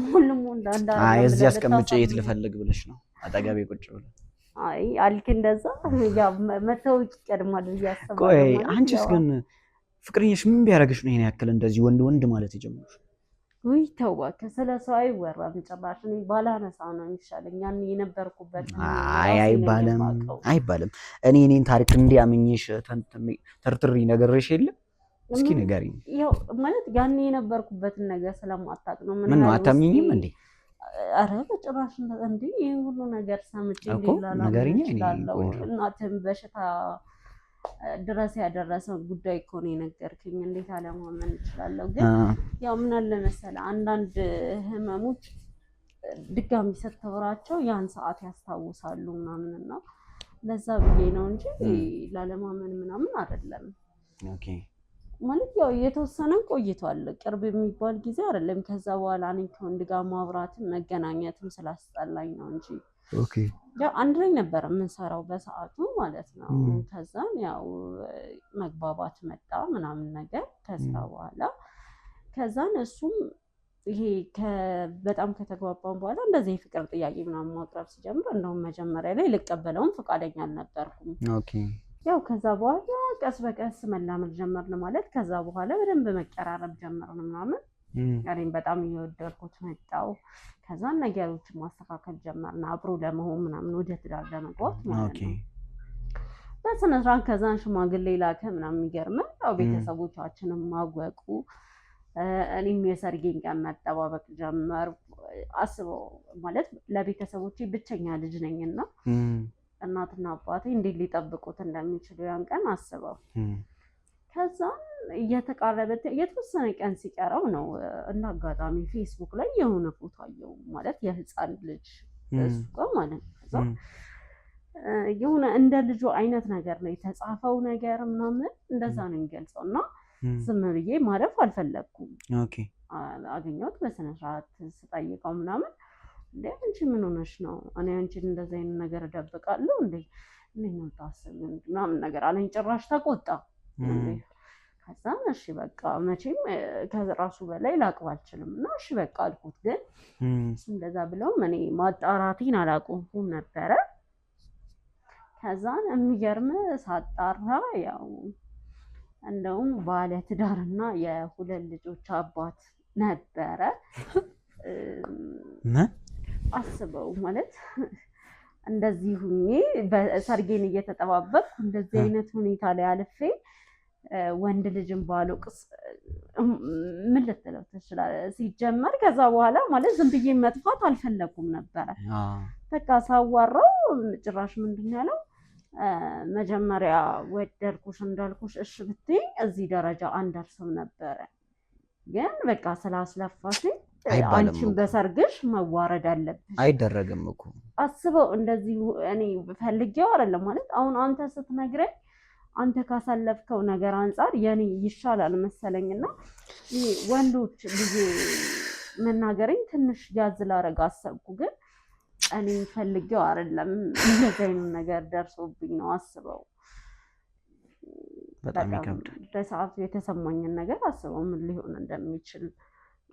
ሁሉም እንዳንዳ እዚህ አስቀምጬ የት ልፈልግ ብለሽ ነው አጠገቤ ቁጭ ብለሽ? አይ አልክ እንደዛ ያው መተውቂ ቀድማል ያሰባል። ቆይ አንቺስ ግን ፍቅረኛሽ ምን ቢያደርግሽ ነው ይሄን ያክል እንደዚህ ወንድ ማለት የጀመረሽ? ወይ ተዋከ ስለ ሰው አይወራም ጭራሽ። እኔ ባላነሳ ነው የሚሻለኝ። ያን የነበርኩበት አይባልም። እኔን ታሪክ እንዲያምኝሽ ተርትሪ ነገርሽ የለ እስኪ ንገሪኝ። ያው ማለት ያን የነበርኩበትን ነገር ስለማታውቅ ነው። ምን ነው አታምኚኝም እንዴ? አረ በጭራሽ እንዴ! ይሄ ሁሉ ነገር ሰምቼ ይላል ነገርኛ ይላል። እናትም በሽታ ድረስ ያደረሰው ጉዳይ እኮ ነው የነገርከኝ። እንዴት አለማመን እችላለሁ? ግን ያው ምን አለ መሰለህ አንዳንድ ህመሞች ድጋሚ ስትወራቸው ያን ሰዓት ያስታውሳሉ ምናምን ነው። ለዛ ብዬ ነው እንጂ ላለማመን ምናምን አይደለም። ኦኬ ማለት ያው የተወሰነ ቆይቷል፣ ቅርብ የሚባል ጊዜ አይደለም። ከዛ በኋላ እኔ ከወንድ ጋር ማውራትም መገናኘትም ስላስጠላኝ ነው እንጂ ኦኬ ያው አንድ ላይ ነበር የምንሰራው በሰዓቱ ማለት ነው። ከዛም ያው መግባባት መጣ ምናምን ነገር ከስራ በኋላ ከዛን እሱም ይሄ በጣም ከተግባባን በኋላ እንደዚህ የፍቅር ጥያቄ ምናምን ማቅረብ ሲጀምር እንደውም መጀመሪያ ላይ ልቀበለውም ፈቃደኛ አልነበርኩም። ኦኬ ያው ከዛ በኋላ ቀስ በቀስ መላመድ ጀመርን ማለት ከዛ በኋላ በደንብ መቀራረብ ጀመርን ምናምን። እኔም በጣም እየወደድኩት መጣው። ከዛን ነገሮችን ማስተካከል ጀመርን አብሮ ለመሆን ምናምን ወደ ትዳር ለመግባት ማለት ነው። በስነ ስርዓት ከዛን ሽማግሌ ላከ ምናምን። የሚገርመው ያው ቤተሰቦቻችንም ማወቁ። እኔም የሰርጌን ቀን መጠባበቅ ጀመር። አስበው ማለት ለቤተሰቦቼ ብቸኛ ልጅ ነኝና እናትና አባቴ እንዴት ሊጠብቁት እንደሚችሉ ያን ቀን አስበው። ከዛም እየተቃረበ የተወሰነ ቀን ሲቀረው ነው እና አጋጣሚ ፌስቡክ ላይ የሆነ ፎቶ አየሁ ማለት የህፃን ልጅ እሱ ጋር ማለት ነው። ከዛ የሆነ እንደ ልጁ አይነት ነገር ነው የተጻፈው ነገር ምናምን እንደዛ ነው የሚገልጸው። እና ዝም ብዬ ማረፍ አልፈለግኩም። አገኘሁት በስነ ስርዓት ስጠይቀው ምናምን እንዴ አንቺ ምን ሆነሽ ነው? እኔ አንቺን እንደዚህ አይነት ነገር እደብቃለሁ እንዴ? ምን ነው ታስብ ምናምን ነገር አለኝ። ጭራሽ ተቆጣ። ከዛ እሺ በቃ መቼም ከራሱ በላይ ላቅብ አልችልም እና እሺ በቃ አልኩት። ግን እሱ እንደዛ ብለው እኔ ማጣራቴን አላቆምኩም ነበረ። ከዛን የሚገርም ሳጣራ ያው እንደውም ባለ ትዳርና የሁለት ልጆች አባት ነበረ። አስበው ማለት እንደዚህ ሁኜ በሰርጌን እየተጠባበቅኩ እንደዚህ አይነት ሁኔታ ላይ አልፌ ወንድ ልጅን ባልወቅስ ምን ልትለው ትችላለህ? ሲጀመር ከዛ በኋላ ማለት ዝም ብዬ መጥፋት አልፈለኩም ነበረ። በቃ ሳዋራው ጭራሽ ምንድን ያለው መጀመሪያ ወደድኩሽ እንዳልኩሽ እሺ ብትይ እዚህ ደረጃ አንደርስም ነበረ። ግን በቃ ስላስለፋሽኝ አንቺን በሰርግሽ መዋረድ አለብሽ። አይደረግም እኮ አስበው። እንደዚህ እኔ ፈልጌው አይደለም ማለት አሁን አንተ ስትነግረኝ አንተ ካሳለፍከው ነገር አንጻር የኔ ይሻላል መሰለኝና ወንዶች ልጅ መናገረኝ ትንሽ ያዝ ላረግ አሰብኩ። ግን እኔ ፈልጌው አይደለም እንደዚህ አይነት ነገር ደርሶብኝ ነው። አስበው በጣም ይከብዳል። በሰዓቱ የተሰማኝን ነገር አስበው ምን ሊሆን እንደሚችል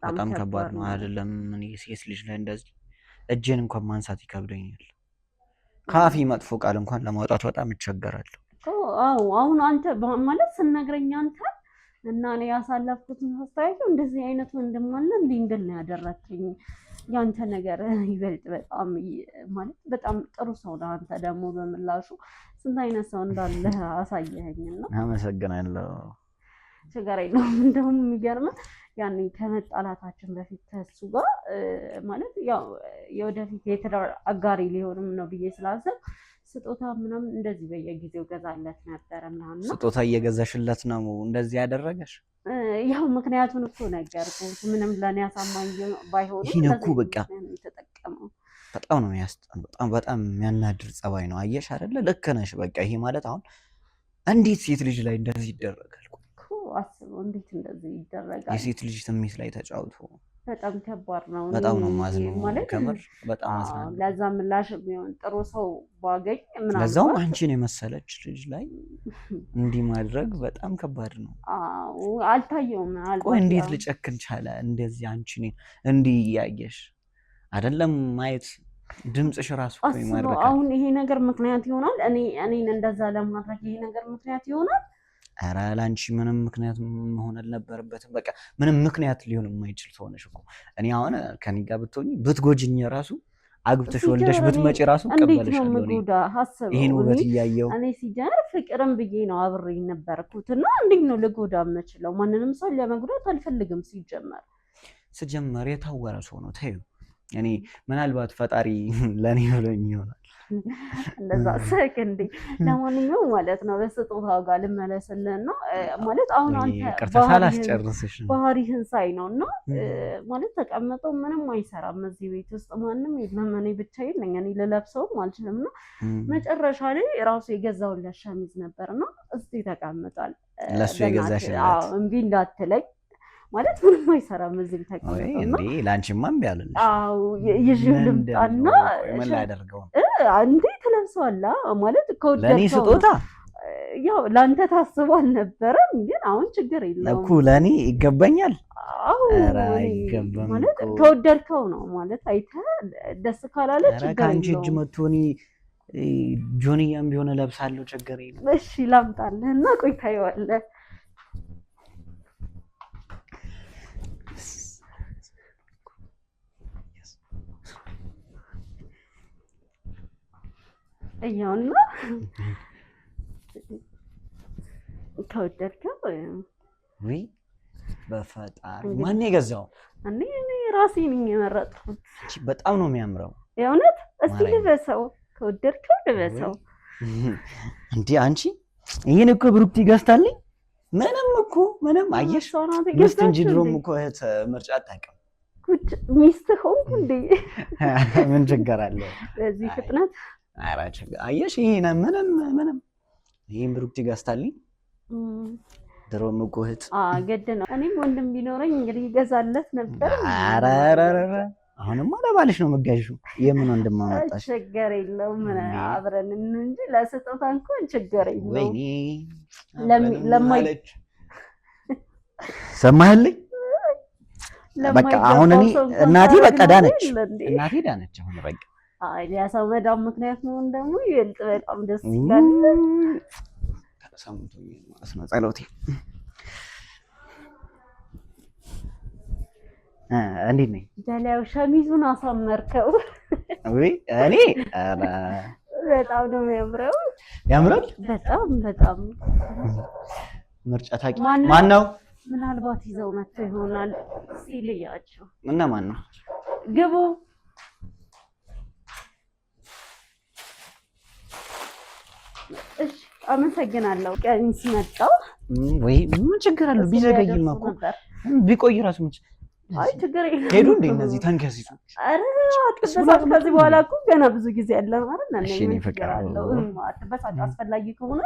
በጣም ከባድ ነው አይደለም? እኔ ሴት ልጅ ላይ እንደዚህ እጄን እንኳን ማንሳት ይከብደኛል። ካፊ መጥፎ ቃል እንኳን ለማውጣት በጣም እቸገራለሁ። አዎ አሁን አንተ ማለት ስነግረኝ አንተ እና እኔ ያሳለፍኩትን አስተያየው እንደዚህ አይነት ወንድም አለ እንዴ እንድል ነው ያደረከኝ። ያንተ ነገር ይበልጥ በጣም ማለት በጣም ጥሩ ሰው ነው። አንተ ደግሞ በምላሹ ስንት አይነት ሰው እንዳለ አሳየኸኝና አመሰግናለሁ። ችግር የለውም። እንደውም የሚገርምህ ያኔ ከመጣላታችን በፊት ከሱ ጋር ማለት ያው የወደፊት የትዳር አጋሪ ሊሆንም ነው ብዬ ስላሰብ ስጦታ ምናምን እንደዚህ በየጊዜው ገዛለት ነበር ምናምን። ስጦታ እየገዛሽለት ነው እንደዚህ ያደረገሽ? ያው ምክንያቱን እኮ ነገርኩት። ምንም ለኔ አሳማኝ ባይሆንም ይሄን እኮ በቃ ተጠቀመው። በጣም ነው በጣም የሚያናድር ጸባይ ነው። አየሽ አይደለ? ልክ ነሽ። በቃ ይሄ ማለት አሁን እንዴት ሴት ልጅ ላይ እንደዚህ ይደረጋል? አስበው እንዴት እንደዚህ ይደረጋል? የሴት ልጅ ስሜት ላይ ተጫውቶ በጣም ከባድ ነው። በጣም ነው ማዝነው ማለት ከምር በጣም አዝናለሁ። ለዛ ምላሽ ቢሆን ጥሩ ሰው ባገኝ ምናምን ለዛው አንቺን የመሰለች ልጅ ላይ እንዲህ ማድረግ በጣም ከባድ ነው። አዎ አልታየውም። ቆይ እንዴት ልጨክን ቻለ? እንደዚህ አንቺን እንዲህ ያየሽ አይደለም ማየት ድምፅሽ ራሱ እኮ ይማርካል። አሁን ይሄ ነገር ምክንያት ይሆናል እኔን እንደዛ ለማድረግ ይሄ ነገር ምክንያት ይሆናል? ኧረ ለአንቺ ምንም ምክንያት መሆን አልነበረበትም። በቃ ምንም ምክንያት ሊሆን የማይችል ሰው ነሽ እኮ። እኔ አሁን ከኔ ጋር ብትሆኚ ብትጎጂኝ ራሱ አግብተሽ ወልደሽ ብትመጪ ራሱ እቀበልሻለሁ። ይሄን ውበት እያየሁ እኔ ሲጀምር ፍቅርም ብዬ ነው አብሬ ነበርኩት እና እንዴት ነው ልጎዳ የምችለው? ማንንም ሰው ለመጉዳት አልፈልግም። ሲጀመር የታወረ ሰው ነው። ተይው። እኔ ምናልባት ፈጣሪ ለኔ ብሎኝ ይሆናል እንደዛ ሰከንዴ ለማንኛውም ማለት ነው በስጦታው ጋር ልመለስልህና ማለት አሁን አንተ ባህሪህን ሳይ ነውና ማለት ተቀምጠው ምንም አይሰራም እዚህ ቤት ውስጥ ማንም የለም እኔ ብቻዬን ነኝ እኔ ልለብሰውም አልችልምና መጨረሻ ላይ ራሱ የገዛውለት ሸሚዝ ነበርና እስቲ ተቀምጧል ለሱ የገዛሽለት አዎ እምቢ እንዳትለኝ ማለት ምንም አይሰራም እዚህ ተቀምጠው እንዴ ላንቺማ እምቢ አለልሽ አዎ ይዤው ልምጣና ምን ላደርገው አንዴ ትለብሰዋለህ ማለት ከወደድከው ለኔ ስጦታ ያው ላንተ ታስቦ አልነበረም ግን አሁን ችግር የለውም እኮ ለኔ ይገባኛል አዎ አይገባም ማለት ከወደድከው ነው ማለት አይተህ ደስ ካላለ ችግር የለውም አንቺ እጅ መቶኒ ጆኒያም ቢሆን ለብሳለሁ ችግር የለም እሺ ላምጣልህና ቆይ ታየዋለህ እያውና ከወደድከው ወይ በፈጣሪ ማን የገዛው እኔ ራሴ ነኝ የመረጥኩት በጣም ነው የሚያምረው የእውነት እስቲ ልበሰው ከወደድከው ልበሰው እንዴ አንቺ ይሄን እኮ ብሩክቲ ገዝታልኝ ምንም አየሽ ሚስት እንጂ ድሮም እኮ እህት ምርጫ አታውቅም ጉድ ሚስት ሆንኩ እንዴ ምን ችግር አለ በዚህ ፍጥነት ኧረ ችግር አየሽ ይሄን ምንም ይሄን ብሩክቲ ገዝታልኝ ድሮም እኮ እህት ገድ ነው እኔም ወንድም ቢኖረኝ እንግዲህ ይገዛለት ነበር ኧረ አሁንማ ለባልሽ ነው መጋዥው የምን ወንድም አመጣሽ ችግር የለውም አብረን እንጂ ለስጦታ እንኳን ችግር የለውም ወይኔ ለማይለች ሰማህልኝ በቃ አሁን እኔ እናቴ በቃ ዳነች አሁን በቃ ያሰው መዳም ምክንያት ነው ደግሞ ይልጥ በጣም ደስ ይላል ተሰምቶኝ ማለት ነው ጸሎቴ እንዴት ነኝ ጀላው ሸሚዙን አሳመርከው ወይ እኔ በጣም ነው ያምራል በጣም ምርጫ ታቂ ማን ነው ምናልባት ይዘው መጥተው ይሆናል ሲልያቸው እና ማን ነው ግቡ እሺ አመሰግናለሁ ቀሚስ መጣው ወይ ምን ችግር አለው ቢዘገይማ እኮ ቢቆይ ራሱ ምን አይ ችግር የለም ሄዱ እንደ እነዚህ ተንከሲሱ አረ አትበሳጭ ከዚህ በኋላ እኮ ገና ብዙ ጊዜ አለ ማለት ነው እሺ እኔ ፈቀራለሁ አትበሳጭ አስፈላጊ ከሆነ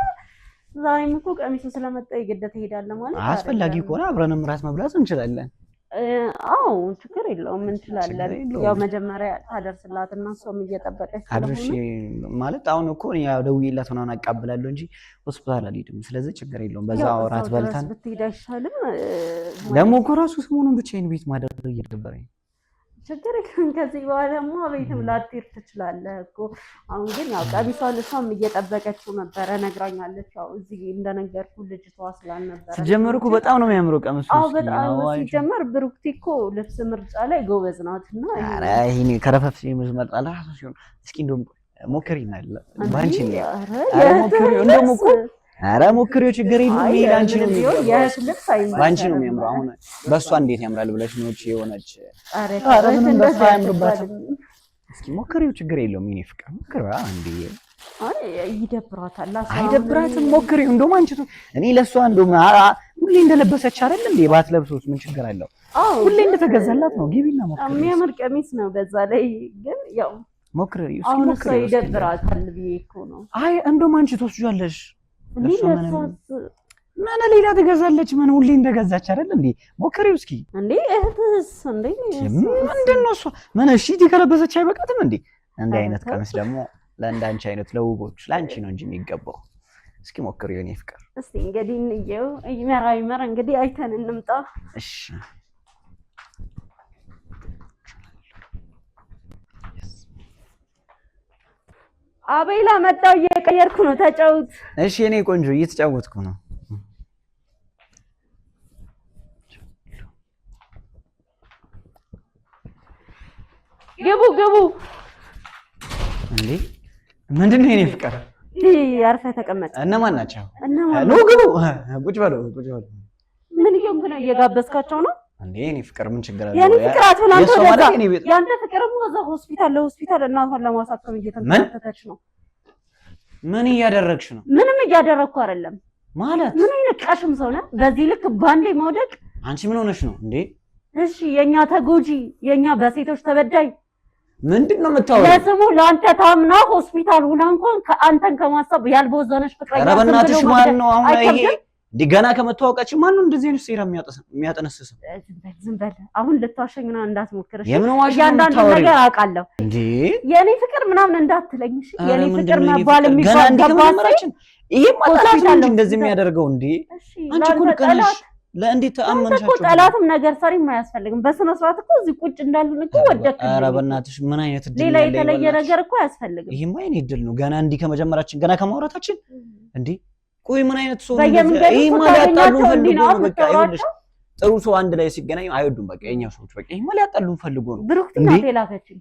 ዛሬም እኮ ቀሚሱ ስለመጣ የግድ ትሄዳለህ ማለት አስፈላጊ ከሆነ አብረንም ራት መብላት እንችላለን አዎ ችግር የለውም እንችላለን ያው መጀመሪያ ታደርስላትና እሷም እየጠበቀች አድርሽ ማለት አሁን እኮ ያው ደውዬላት ምናምን አቀብላለሁ እንጂ ሆስፒታል አልሄድም ስለዚህ ችግር የለውም በዛው ራት በልተን ብትሄድ አይሻልም ደግሞ እኮ ራሱ ሰሞኑን ብቻዬን ቤት ማደር እየደበረኝ ችግር የለም ከዚህ በኋላማ ቤትም ላትሄድ ትችላለህ እኮ አሁን ግን ያው ቀሚሷን እሷም እየጠበቀችው ነበረ ነግራኛለች ያው እዚህ እንደነገርኩ ልጅቷ ስላልነበረ ሲጀመር እኮ በጣም ነው የሚያምረው ቀሚሱ በጣም ሲጀመር ብሩክቲ እኮ ልብስ ምርጫ ላይ ጎበዝ ናትና ኧረ ይሄኔ ከረፈፍ ሲመዝ መጣላ ራሱ ሲሆን እስኪ እንደውም ሞክሪና አለ ባንቺ ነው ኧረ ሞክሪው እንደውም እኮ ኧረ ሞክሪው ችግር የለም ይሄ አንቺ ነው ባንቺ ነው የሚያምረው አሁን በሷ እንዴት ያምራል ብለሽ ነው እቺ የሆነች ኧረ ምንም በሷ ያምርባትም እስኪ ሞክሪው ችግር የለውም ይሄ ፍቅር ሞክሪው አንዴ አይ ይደብራታል አይደብራትም ሞክሪው እንደውም አንቺ እኔ ለሷ እንደውም ሁሌ እንደለበሰች አይደል እንዴ ባትለብሶስ ምን ችግር አለው ሁሌ እንደተገዛላት ነው ግቢና ሞክሪው የሚያምር ቀሚስ ነው በዛ ላይ ግን ያው ሞክሪው እስኪ አሁን ሞክሪው ይደብራታል ብዬ እኮ ነው አይ እንደውም አንቺ ትወስጃለሽ ምን ሌላ ትገዛለች ምን ሁሌ እንደገዛች አይደል እንዴ ሞክሪው እስኪ እንዴ እህትስ እንዴ ምንድነው እሷ ምን እሺ ትከለበሰች አይበቃትም እንዴ እንደ አይነት ቀሚስ ደግሞ ለእንዳንቺ አይነት ለውቦች ላንቺ ነው እንጂ የሚገባው እስኪ ሞክሪው የኔ ፍቅር እስቲ እንግዲህ እንየው ይመራ እንግዲህ አይተን እንምጣ እሺ አቤላ መጣው እየቀየርኩ ነው ተጫውት እሺ የኔ ቆንጆ እየተጫወትኩ ነው ግቡ እንዴ ምንድነው የኔ ፍቅር አርፈህ ተቀመጥ እነማን ናቸው ኑ ግቡ ቁጭ በሉ ምን እየሆንክ ነው እየጋበዝካቸው ነው እንዴ እኔ ፍቅር ምን ችግር አለ? የኔ ፍቅር አትላንተ ወደዛ ያንተ ፍቅር ወዛ ሆስፒታል እናቷን ለማሳከም እየተንከራተተች ነው። ምን እያደረግሽ ነው? ምንም እያደረግኩ አይደለም። ማለት ምን አይነት ቀሽም ሰው ነህ? በዚህ ልክ ባንዴ መውደቅ። አንቺ ምን ሆነሽ ነው እንዴ? እሺ የኛ ተጎጂ የኛ በሴቶች ተበዳይ ምንድነው የምታወሪው? ለስሙ ለአንተ ታምና ሆስፒታል ሁላ እንኳን ከአንተን ከማሰብ ያልቦዘነሽ ፍቅረኛ ኧረ በእናትሽ ማን ነው አሁን ይሄ ገና ከመተዋወቃችን ማን ነው እንደዚህ አይነት ሴራ የሚያጠነስሰው? ዝም በል አሁን ልትዋሸኝ ምናምን እንዳትሞክር። የምን ዋሽ ነው? እያንዳንዱ ነገር አውቃለሁ እንዴ የኔ ፍቅር ምናምን እንዳትለኝ እሺ። የኔ ፍቅር መባል የሚባል ገባችን ይሄ ማጣላት ነው እንደዚህ የሚያደርገው እንዴ? አንቺ እኮ ልቀናሽ ለእንዴት ተአመንሻቸው? ጠላትም ነገር ሰሪም አያስፈልግም። በስነ ስርዓት እኮ እዚህ ቁጭ እንዳሉን እኮ ወደክ። ኧረ በእናትሽ ምን አይነት እድል ሌላ የተለየ ነገር እኮ አያስፈልግም። ይሄማ የኔ እድል ነው። ገና እንዲህ ከመጀመራችን ገና ከማውራታችን እንዴ ቆይ ምን አይነት ሰው ነው? ይሄማ ሊያጣሉን ፈልጎ ነው። በቃ ይኸውልሽ ጥሩ ሰው አንድ ላይ ሲገናኝ አይወዱም። በቃ የኛው ሰዎች በቃ ይሄማ ሊያጣሉን ፈልጎ ነው። ብሩክቲ ናት የላከችኝ።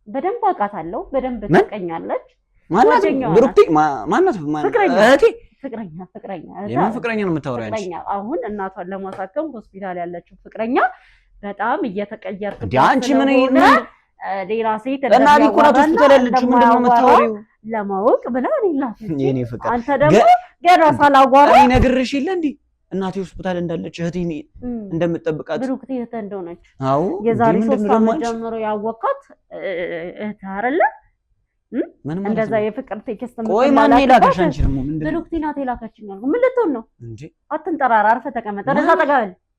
በደንብ አውቃታለሁ። በደንብ ትቀኛለች። ማናት ብሩክቲ? ማናት? እህቴ ፍቅረኛ የምን ፍቅረኛ ነው የምታወሪው? ፍቅረኛ አሁን እናቷን ለማሳከም ሆስፒታል ያለችው ፍቅረኛ በጣም እየተቀየርክ እንዴ አንቺ ምን ሌላ ሴት እና ሊቆራጥ ሆስፒታል ያለችው ምንድን ነው የምታወሪው? ለማወቅ ብላ ሌላት የኔ ፍቅር አንተ ደግሞ ገና ሳላዋራ እኔ ነግሬሽ የለ እንዴ እናቴ ሆስፒታል እንዳለች እህቴ እንደምትጠብቃት ብሩክቲ እህት እንደሆነች። አዎ የዛሬ 3 ዓመት ጀምሮ ያወቃት እህት አይደለ? እንደዛ የፍቅር ቴክስት ቆይ ማን ይላከሽ? አንቺ ደግሞ ምንድነው? ብሩክቲ ናት የላከችኝ አልኩ። ምን ልትሆን ነው እንዴ? አትንጠራራ፣ አርፈህ ተቀመጥ። ወደዛ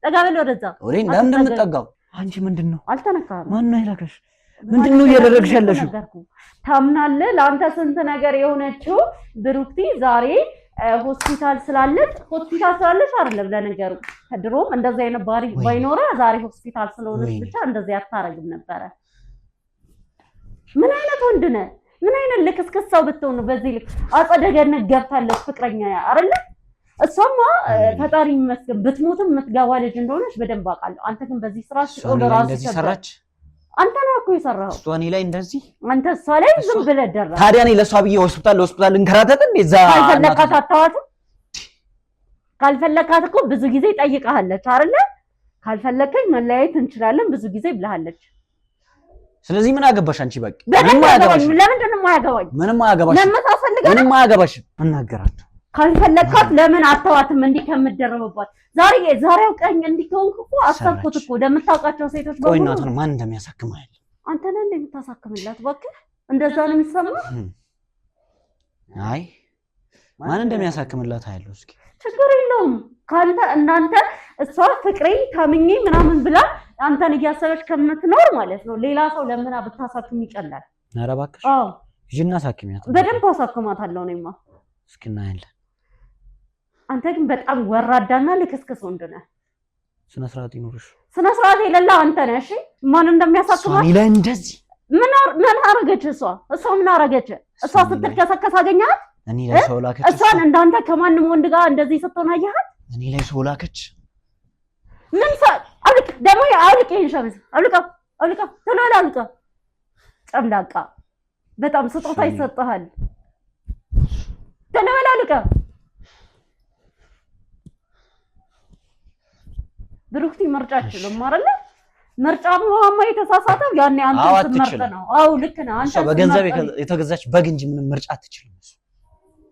ጠጋበል ወደዛ። ወሬ እንደምትጠጋው አንቺ ምንድነው? አልተነካም። ማን ነው የላከሽ? ምንድነው እያደረግሽ ያለሽው? ታምናለህ? ለአንተ ስንት ነገር የሆነችው ብሩክቲ ዛሬ ሆስፒታል ስላለች አይደለም። ለነገሩ ከድሮም እንደዛ አይነት ባህሪ ባይኖረ ዛሬ ሆስፒታል ስለሆነች ብቻ እንደዚህ አታረግም ነበረ። ምን አይነት ወንድ ነህ? ምን አይነት ልክስክስ ሰው ብትሆን ነው በዚህ ልክ አጸደ ገነት ገብታለች ፍቅረኛ አይደለ? እሷማ ፈጣሪ ይመስገን ብትሞትም የምትገባ ልጅ እንደሆነች በደንብ አውቃለሁ። አንተ ግን በዚህ ስራ ሲኦል ራሱ ሰራች። አንተ ነው እኮ የሰራው። እሷ እኔ ላይ እንደዚህ አንተ እሷ ላይ ዝም ብለህ ደረሰ። ታዲያ እኔ ለእሷ ብዬ ሆስፒታል እንከራተት እንዴ? እዛ ካልፈለካት አታዋትም? ካልፈለካት እኮ ብዙ ጊዜ ጠይቃለች አይደለ? ካልፈለከኝ መለያየት እንችላለን ብዙ ጊዜ ብለሃለች። ስለዚህ ምን አገባሽ አንቺ? በቃ ምንም አያገባሽ። ለምንድን ነው የማያገባኝ? ምንም አያገባሽ። ለምን ታፈልጋለህ? ምንም አያገባሽ። እናገራለሁ። ካልፈለካት ለምን አተዋትም? እንዲህ ከምትደረበባት ዛሬው ቀኝ እንዲከውንክ እኮ አሰብኩት እኮ ለምታውቃቸው ሴቶች በሙሉ። ቆይ እናቱን ማን እንደሚያሳክመው አይደል? አንተ ነህ እንደምታሳክምላት። እባክህ እንደዛ ነው የሚሰማው? አይ ማን እንደሚያሳክምላት አይደል? እስኪ ችግር የለውም ካንተ እናንተ እሷ ፍቅሬ ታምኜ ምናምን ብላ አንተን እያሰበች ከምትኖር ማለት ነው ሌላ ሰው ለምን ብታሳክም ይቀላል። ኧረ እባክሽ ሂጂና አሳክሚያት። በደንብ አሳክማታለሁ እኔማ። እስኪ እናያለን። አንተ ግን በጣም ወራዳና ልክስክስ ወንድ ነህ። ስነ ስርዓት ይኖርሽ። ስነ ስርዓት የሌለ አንተ ነህ። እሺ ማን እንደሚያሳክማት እኔ ላይ እንደዚህ ምን አረገች? እሷ ምን አረገች? እሷ ስትከሰከስ አገኘሃት? እኔ ላይ ሰው ላከች። እሷን እንዳንተ ከማንም ወንድ ጋር እንደዚህ ስትሆን አየሃት? እኔ ላይ ሰው ላከች። ምን አውልቅ ደግሞ አውልቅ፣ ይሄን ሸሚዝ አውልቀው ቶሎ አውልቀው። ጨምላቃ በጣም ስጦታ ይሰጥሃል። ቶሎ አውልቀው። ብሩክቲ ምርጫችን ነው አይደለ? ምርጫማ የተሳሳተው ያኔ አንተ ስትመርጥ ነው። አዎ ልክ ነህ አንተ። በገንዘብ የተገዛች በግ እንጂ ምንም ምርጫ አትችልም።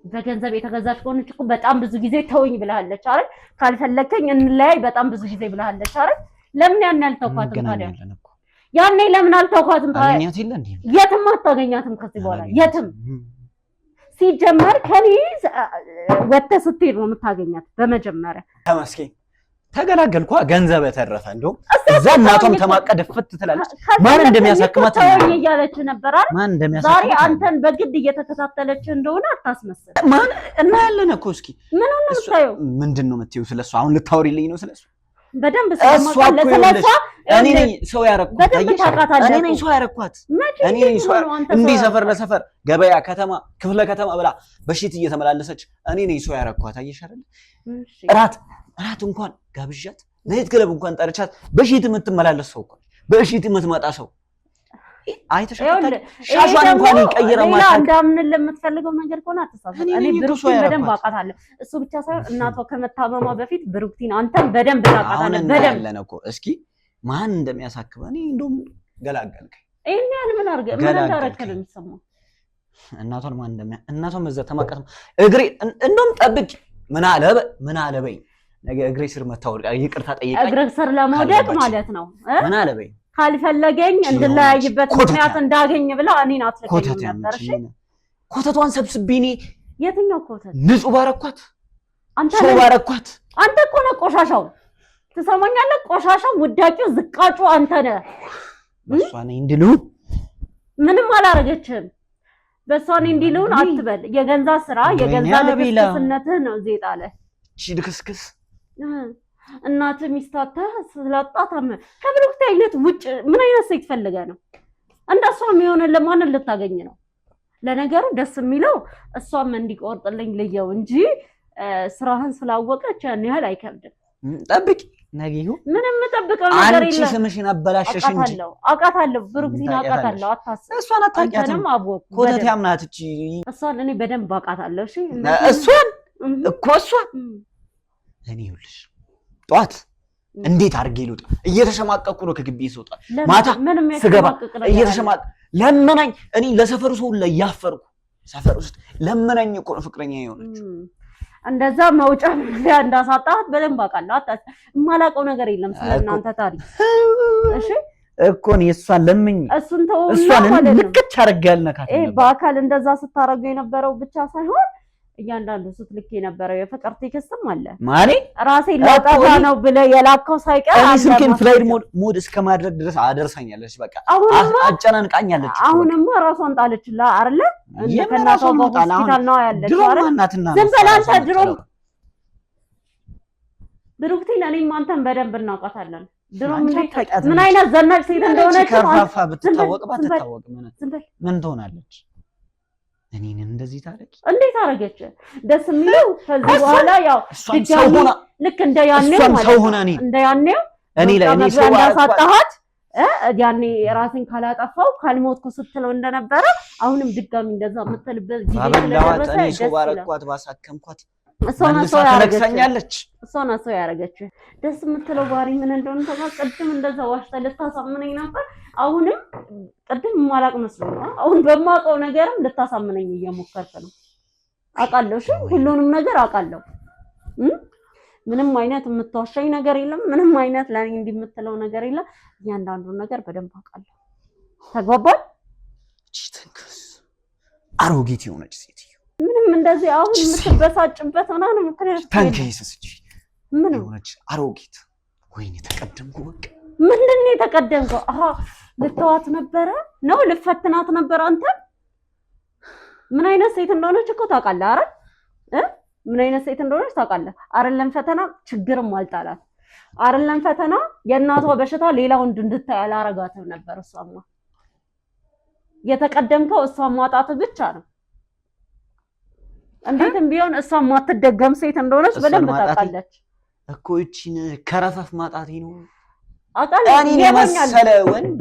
በገንዘብ የተገዛች ከሆነች እኮ በጣም ብዙ ጊዜ ተውኝ ብለሃለች አይደል? ካልፈለከኝ እንለያይ በጣም ብዙ ጊዜ ብለሃለች አይደል? ለምን ያኔ አልተውኳትም ታዲያ? ያኔ ለምን አልተውኳትም ታዲያ? የትም አታገኛትም ከዚህ በኋላ የትም። ሲጀመር ከኔ ወጥተህ ስትሄድ ነው የምታገኛት በመጀመሪያ። ተመስገን ተገላገልኳ። ገንዘብ የተረፈ እንደውም እዛ እናቷም ተማቀደ ፍት ትላለች። ማን እንደሚያሳክማት እያለች ነበር አይደል? ማን እንደሚያሳክማት ዛሬ አንተን በግድ እየተከታተለች እንደሆነ አታስመስል። ማን እናያለን እኮ። እስኪ ምን ነው የምታየው? ምንድን ነው የምትይው ስለሷ? አሁን ልታወሪልኝ ነው ስለሷ? በደንብ ስለሷ እኔ ነኝ ሰው ያረኳት። እኔ ነኝ ሰው ያረኳት። እኔ ነኝ ሰው እንዲህ ሰፈር ለሰፈር ገበያ ከተማ ክፍለ ከተማ ብላ በሺት እየተመላለሰች እኔ ነኝ ሰው ያረኳት። አየሽ አይደል? እራት እንኳን ጋብዣት ናይት ክለብ እንኳን ጠርቻት በሺት የምትመላለስ ሰው እኮ በሺት የምትመጣ ሰው አይተሻታል ሻሿን እንኳን ይቀይራ ማለት ሌላ እንዳምን ለምትፈልገው ነገር ከሆነ አትሳሳት። እኔ ብሩክቲን በደንብ አውቃታለሁ። እሱ ብቻ ሳይሆን እናቷ ከመታመሟ በፊት ብሩክቲን አንተን በደንብ ታውቃታለህ። በደንብ ያለን እኮ እስኪ ማን እንደሚያሳክበው እኔ እንደውም ገላገልከኝ። ይሄን ያህል ምን አድርገህ ምን እንዳረከለ የሚሰማው እናቷን ማን እናቷን መዘ ተማቀት እግሬ እንደውም ጠብቂ ምን አለበኝ ነገ እግሬ ስር መታወቅ ይቅርታ ጠይቀኝ። እግሬ ስር ለመውደቅ ማለት ነው ምን አለበኝ ካልፈለገኝ እንድላያይበት ምክንያት እንዳገኝ ብላ እኔን አትለቀኝም ነበር። እሺ ኮተቷን ሰብስቤ እኔ የትኛው ኮተት ንጹህ ባረኳት ሰው ባረኳት። አንተ እኮ ነህ ቆሻሻው። ትሰማኛለህ? ቆሻሻው ውዳቂው ዝቃጩ አንተ ነህ። በሷ ነኝ እንዲሉ ምንም አላረገችም። በሷ ነኝ እንዲሉን አትበል። የገንዛ ስራ የገንዛ ልክስክስነትህ ነው እዚህ ጣለ። እሺ ልክስክስ እናት ሚስታታ ስላጣት ከብሩክቲ አይነት ውጭ ምን አይነት ሴት ፈልገ ነው? እንደሷ የሚሆነ ለማን ልታገኝ ነው? ለነገሩ ደስ የሚለው እሷም እንዲቆርጥልኝ ልየው እንጂ ስራህን ስላወቀች ያን ያህል አይከብድም። ጠብቂ ነገ ይሁን ምንም የምጠብቀው ነገር የለም። አንቺ ስምሽን አበላሽሽ እንጂ አውቃታለሁ። ብሩክቲን አውቃታለሁ። አታስብ። እሷን አታውቂያትም። ኮተት ያምናት እቺ እሷን እኔ በደንብ አውቃታለሁ። እሺ እሷን እኮ እሷን እኔ ይኸውልሽ ጠዋት እንዴት አድርጌ ልውጣ? እየተሸማቀቅኩ ነው ከግቢ ስወጣ። ማታ ስገባ እየተሸማቀ ለመናኝ። እኔ ለሰፈሩ ሰው ላይ ያፈርኩ ሰፈር ውስጥ ለመናኝ እኮ ነው ፍቅረኛ የሆነችው። እንደዛ መውጫ መግቢያ እንዳሳጣት በደንብ አውቃለሁ። የማላውቀው ነገር የለም ስለናንተ ታሪክ። እሺ እኮ ነው እሷን ለምኝ እሱን ተው እሷን ልክች አድርጌ ያልነካት ነበር። በአካል እንደዛ ስታረገው የነበረው ብቻ ሳይሆን እያንዳንዱ ስትልክ የነበረው የፍቅር ቴክስትም አለ። ማኔ ራሴ ለጠፋ ነው ብለህ የላከው ሳይቀር እኔ ስልኬን ፍላይት ሞድ እስከማድረግ ድረስ አደርሳኛለች። በቃ አጨናንቃኛለች። አሁንማ ራሷን ጣለችላ አይደለ? ከእናቷ ሆስፒታል ነው ያለችው አይደል? ዝም በል አንተ። ድሮም ብሩክቲን እኔም አንተን በደንብ እናውቃታለን። ድሮም ምን አይነት ዘናጭ ሴት እንደሆነች ከፋፋ ብትታወቅ ባትታወቅ ምን ትሆናለች? እኔን እንደዚህ ታረቂ እንዴት አረገች? ደስ የሚለው ከዚህ በኋላ ያው ድጋሚ ልክ እንደ ያኔው ማለት እንደ ያኔው እኔ ሰው እንዳሳጣሃት ያኔ ራሴን ካላጠፋው ካልሞትኩ ስትለው እንደነበረ አሁንም ድጋሚ እንደዛ የምትልበት ጊዜ ስለደረሰ እኔ ሰው ባረኳት ባሳከምኳት እሷና ሰው ያረገች ደስ የምትለው ባህሪ ምን እንደሆነ ተቀጥም እንደዛ ዋሽታ ልታሳምነኝ ነበር። አሁንም ቅድም ማላቅ መስሎ ነው። አሁን በማውቀው ነገርም ልታሳምነኝ እየሞከርክ ነው። አውቃለሁ። እሺ ሁሉንም ነገር አውቃለሁ። ምንም አይነት የምትዋሻኝ ነገር የለም። ምንም አይነት ለኔ እንዲምትለው ነገር የለም። እያንዳንዱን ነገር በደንብ አውቃለሁ። ተግባባን? አሮጊት የሆነች ሴትዮ ምንም እንደዚህ አሁን የምትበሳጭበት ምናምን ምክንያት ታንከይስስ ምን ሆነች? አሮጊት ወይኔ ተቀደምኩ። በቃ ምንድን ነው የተቀደምከው? አሃ ልተዋት ነበረ ነው ልፈትናት ነበር። አንተ ምን አይነት ሴት እንደሆነች እኮ ታውቃለህ አይደል? ምን አይነት ሴት እንደሆነች ታውቃለህ አይደለም? ፈተና ችግርም አልጣላት አይደለም? ፈተና የእናቷ በሽታ ሌላ ወንድ እንድታይ አላረጋትም ነበር። እሷማ የተቀደምከው እሷን ማጣት ብቻ ነው። እንዴትም ቢሆን እሷን ማትደገም ሴት እንደሆነች በደንብ ታውቃለች እኮ። እቺን ከረፈፍ ማጣቴ ነው አቃል የመሰለ ወንድ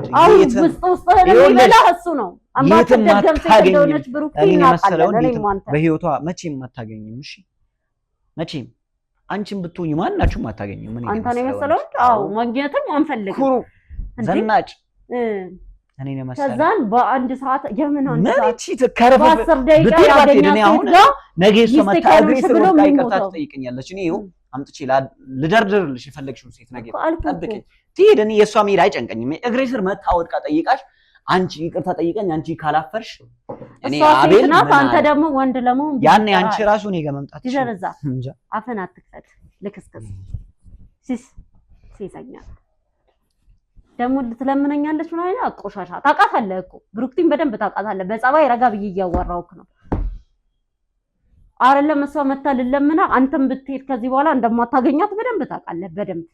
ውስጥ የሚበላ እሱ ነው። አማትደገም ሴት እንደሆነች ብሩክቲን አቃለች። በህይወቷ መቼም አታገኝም። እሺ መቼም አንቺም ብትሆኚ ማናችሁም አታገኝም። ምን አንተ ነው የመሰለው? አዎ ማግኘትም አንፈልግም። ኩሩ ዘናጭ እኔ ነው መሰለ። ከዛን በአንድ ሰዓት የምን አንተ እቺ ተከረፈ ብትይ አሁን ነገ እሷ መታ እግሬ ስር ወጣ ይቅርታ ትጠይቀኛለች። እኔ ይኸው አምጥቼ ልደርድርልሽ የፈለግሽውን ሴት ነገ ጠብቂኝ ትሄድ። እኔ የእሷ መሄድ አይጨንቀኝም። እግሬ ስር መታ ወድቃ ጠይቃሽ አንቺ ይቅርታ ጠይቀኝ። አንቺ ካላፈርሽ እኔ አቤል ናት። አንተ ደግሞ ወንድ ለመሆን ያኔ አንቺ ራሱ እኔ ጋር መምጣት ይዘረዛ አፈን አትክፈት። ልክስክስ ሲሰኛ ደግሞ ልትለምነኛለች ማለት ነው። ቆሻሻ ታውቃታለህ እኮ ብሩክቲን በደንብ ታውቃታለህ። በጸባይ ረጋ ብዬ እያወራሁክ ነው አይደለም? እሷ መታ ልለምና አንተም ብትሄድ ከዚህ በኋላ እንደማታገኛት በደንብ ታውቃለህ። በደንብ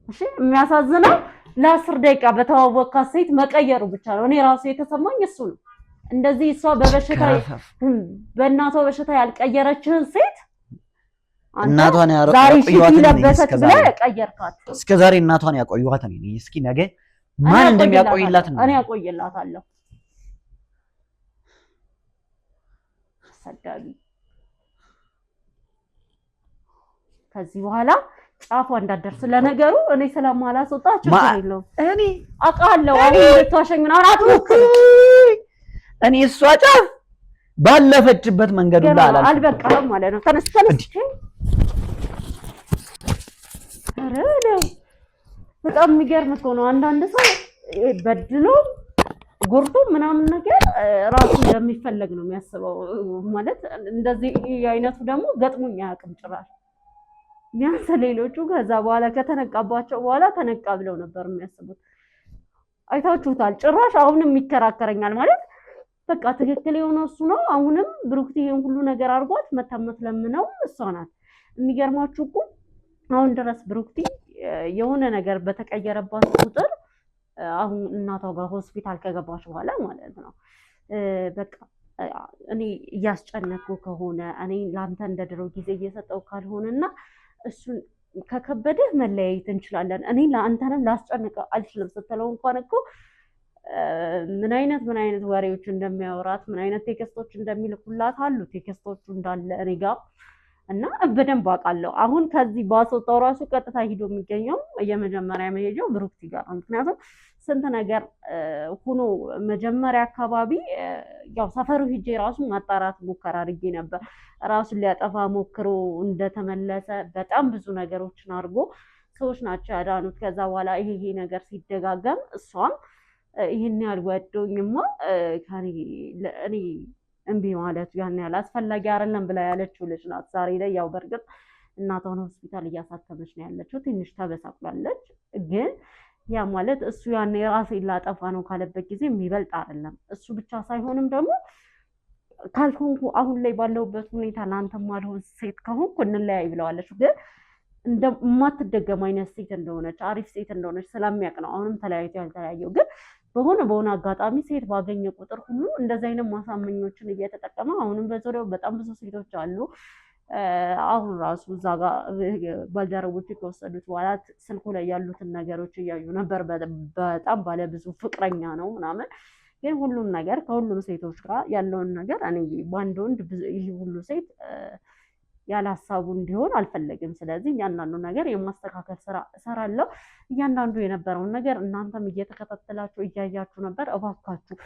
እሺ። የሚያሳዝነው ለ10 ደቂቃ በተዋወቅካት ሴት መቀየሩ ብቻ ነው። እኔ ራሱ የተሰማኝ እሱ ነው። እንደዚህ እሷ በእናቷ በሽታ ያልቀየረችህን ሴት እናቷን ያቆዩዋት ብለህ ቀየርካት። እስከ ዛሬ እናቷን ያቆዩዋት ነኝ። እስኪ ነገ ማን እንደሚያቆይላት ነው። እኔ አቆይላታለሁ። ሰዳቢ ከዚህ በኋላ ጫፏ እንዳደርስ ለነገሩ እኔ ስለማላስወጣ ችግር የለውም። እኔ አውቃለሁ። አሁን ልትዋሸኝ ምናምን አትሞክር። እኔ እሷ ጫፍ ባለፈችበት መንገዱ ላይ አልበቃም ማለት ነው። ተነስ በጣም የሚገርም እኮ ነው። አንዳንድ ሰው በድሎ ጉርቱ ምናምን ነገር ራሱ እንደሚፈለግ ነው የሚያስበው። ማለት እንደዚህ አይነቱ ደግሞ ገጥሞኝ አያውቅም ጭራሽ። ቢያንስ ሌሎቹ ከዛ በኋላ ከተነቃባቸው በኋላ ተነቃ ብለው ነበር የሚያስቡት። አይታችሁታል። ጭራሽ አሁንም ይከራከረኛል ማለት በቃ ትክክል የሆነ እሱ ነው። አሁንም ብሩክቲ ይሄን ሁሉ ነገር አድርጓት መታመት ለምነው እሷ ናት። የሚገርማችሁ እኮ አሁን ድረስ ብሩክቲ የሆነ ነገር በተቀየረባት ቁጥር አሁን እናቷ ጋር ሆስፒታል ከገባች በኋላ ማለት ነው በቃ እኔ እያስጨነኩ ከሆነ እኔ ለአንተ እንደ ድሮ ጊዜ እየሰጠው ካልሆነና እሱን ከከበደህ መለያየት እንችላለን። እኔ ለአንተንም ላስጨንቀው አልችልም ስትለው እንኳን እኮ ምን አይነት ወሬዎች እንደሚያወራት ምን አይነት ቴክስቶች እንደሚልኩላት አሉ። ቴክስቶቹ እንዳለ እኔ ጋር እና በደንብ አውቃለሁ። አሁን ከዚህ ባስወጣው ራሱ ቀጥታ ሂዶ የሚገኘው የመጀመሪያ መሄጃው ብሩክቲ ጋር ነው። ምክንያቱም ስንት ነገር ሆኖ መጀመሪያ አካባቢ ያው ሰፈሩ ሂጄ ራሱ ማጣራት ሙከራ አድርጌ ነበር። ራሱን ሊያጠፋ ሞክሮ እንደተመለሰ በጣም ብዙ ነገሮችን አድርጎ ሰዎች ናቸው ያዳኑት። ከዛ በኋላ ይሄ ነገር ሲደጋገም እሷም ይህን ያህል ወዶኝማ እኔ እምቢ ማለት ያን ያህል አስፈላጊ አይደለም ብላ ያለችው ልጅ ናት። ዛሬ ላይ ያው በእርግጥ እናቷን ሆስፒታል እያሳከመች ነው ያለችው። ትንሽ ተበሳቅላለች። ግን ያ ማለት እሱ ያን የራሴን ላጠፋ ነው ካለበት ጊዜ የሚበልጥ አይደለም። እሱ ብቻ ሳይሆንም ደግሞ ካልሆንኩ አሁን ላይ ባለሁበት ሁኔታ ለአንተ ማልሆን ሴት ከሆንኩ እንለያይ ብለዋለች። ግን እንደማትደገም አይነት ሴት እንደሆነች አሪፍ ሴት እንደሆነች ስለሚያውቅ ነው አሁንም ተለያይቶ ያልተለያየው። ግን በሆነ አጋጣሚ ሴት ባገኘ ቁጥር ሁሉ እንደዚህ አይነት ማሳመኞችን እየተጠቀመ አሁንም በዙሪያው በጣም ብዙ ሴቶች አሉ። አሁን ራሱ እዛ ጋር ባልደረቦች ከወሰዱት በኋላ ስልኩ ላይ ያሉትን ነገሮች እያዩ ነበር። በጣም ባለብዙ ፍቅረኛ ነው ምናምን። ግን ሁሉም ነገር ከሁሉም ሴቶች ጋር ያለውን ነገር እኔ በአንድ ወንድ ይህ ሁሉ ሴት ያለ ሀሳቡ እንዲሆን አልፈለግም። ስለዚህ እያንዳንዱ ነገር የማስተካከል ስራ እሰራለሁ። እያንዳንዱ የነበረውን ነገር እናንተም እየተከታተላችሁ እያያችሁ ነበር። እባካችሁ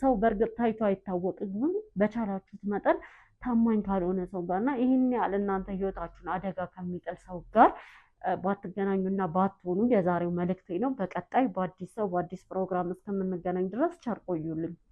ሰው በእርግጥ ታይቶ አይታወቅም። በቻላችሁት መጠን ታማኝ ካልሆነ ሰው ጋርና ይህን ያህል እናንተ ህይወታችሁን አደጋ ከሚጥል ሰው ጋር ባትገናኙና ባትሆኑ የዛሬው መልእክቴ ነው። በቀጣይ በአዲስ ሰው በአዲስ ፕሮግራም እስከምንገናኝ ድረስ ቸር ቆዩልኝ።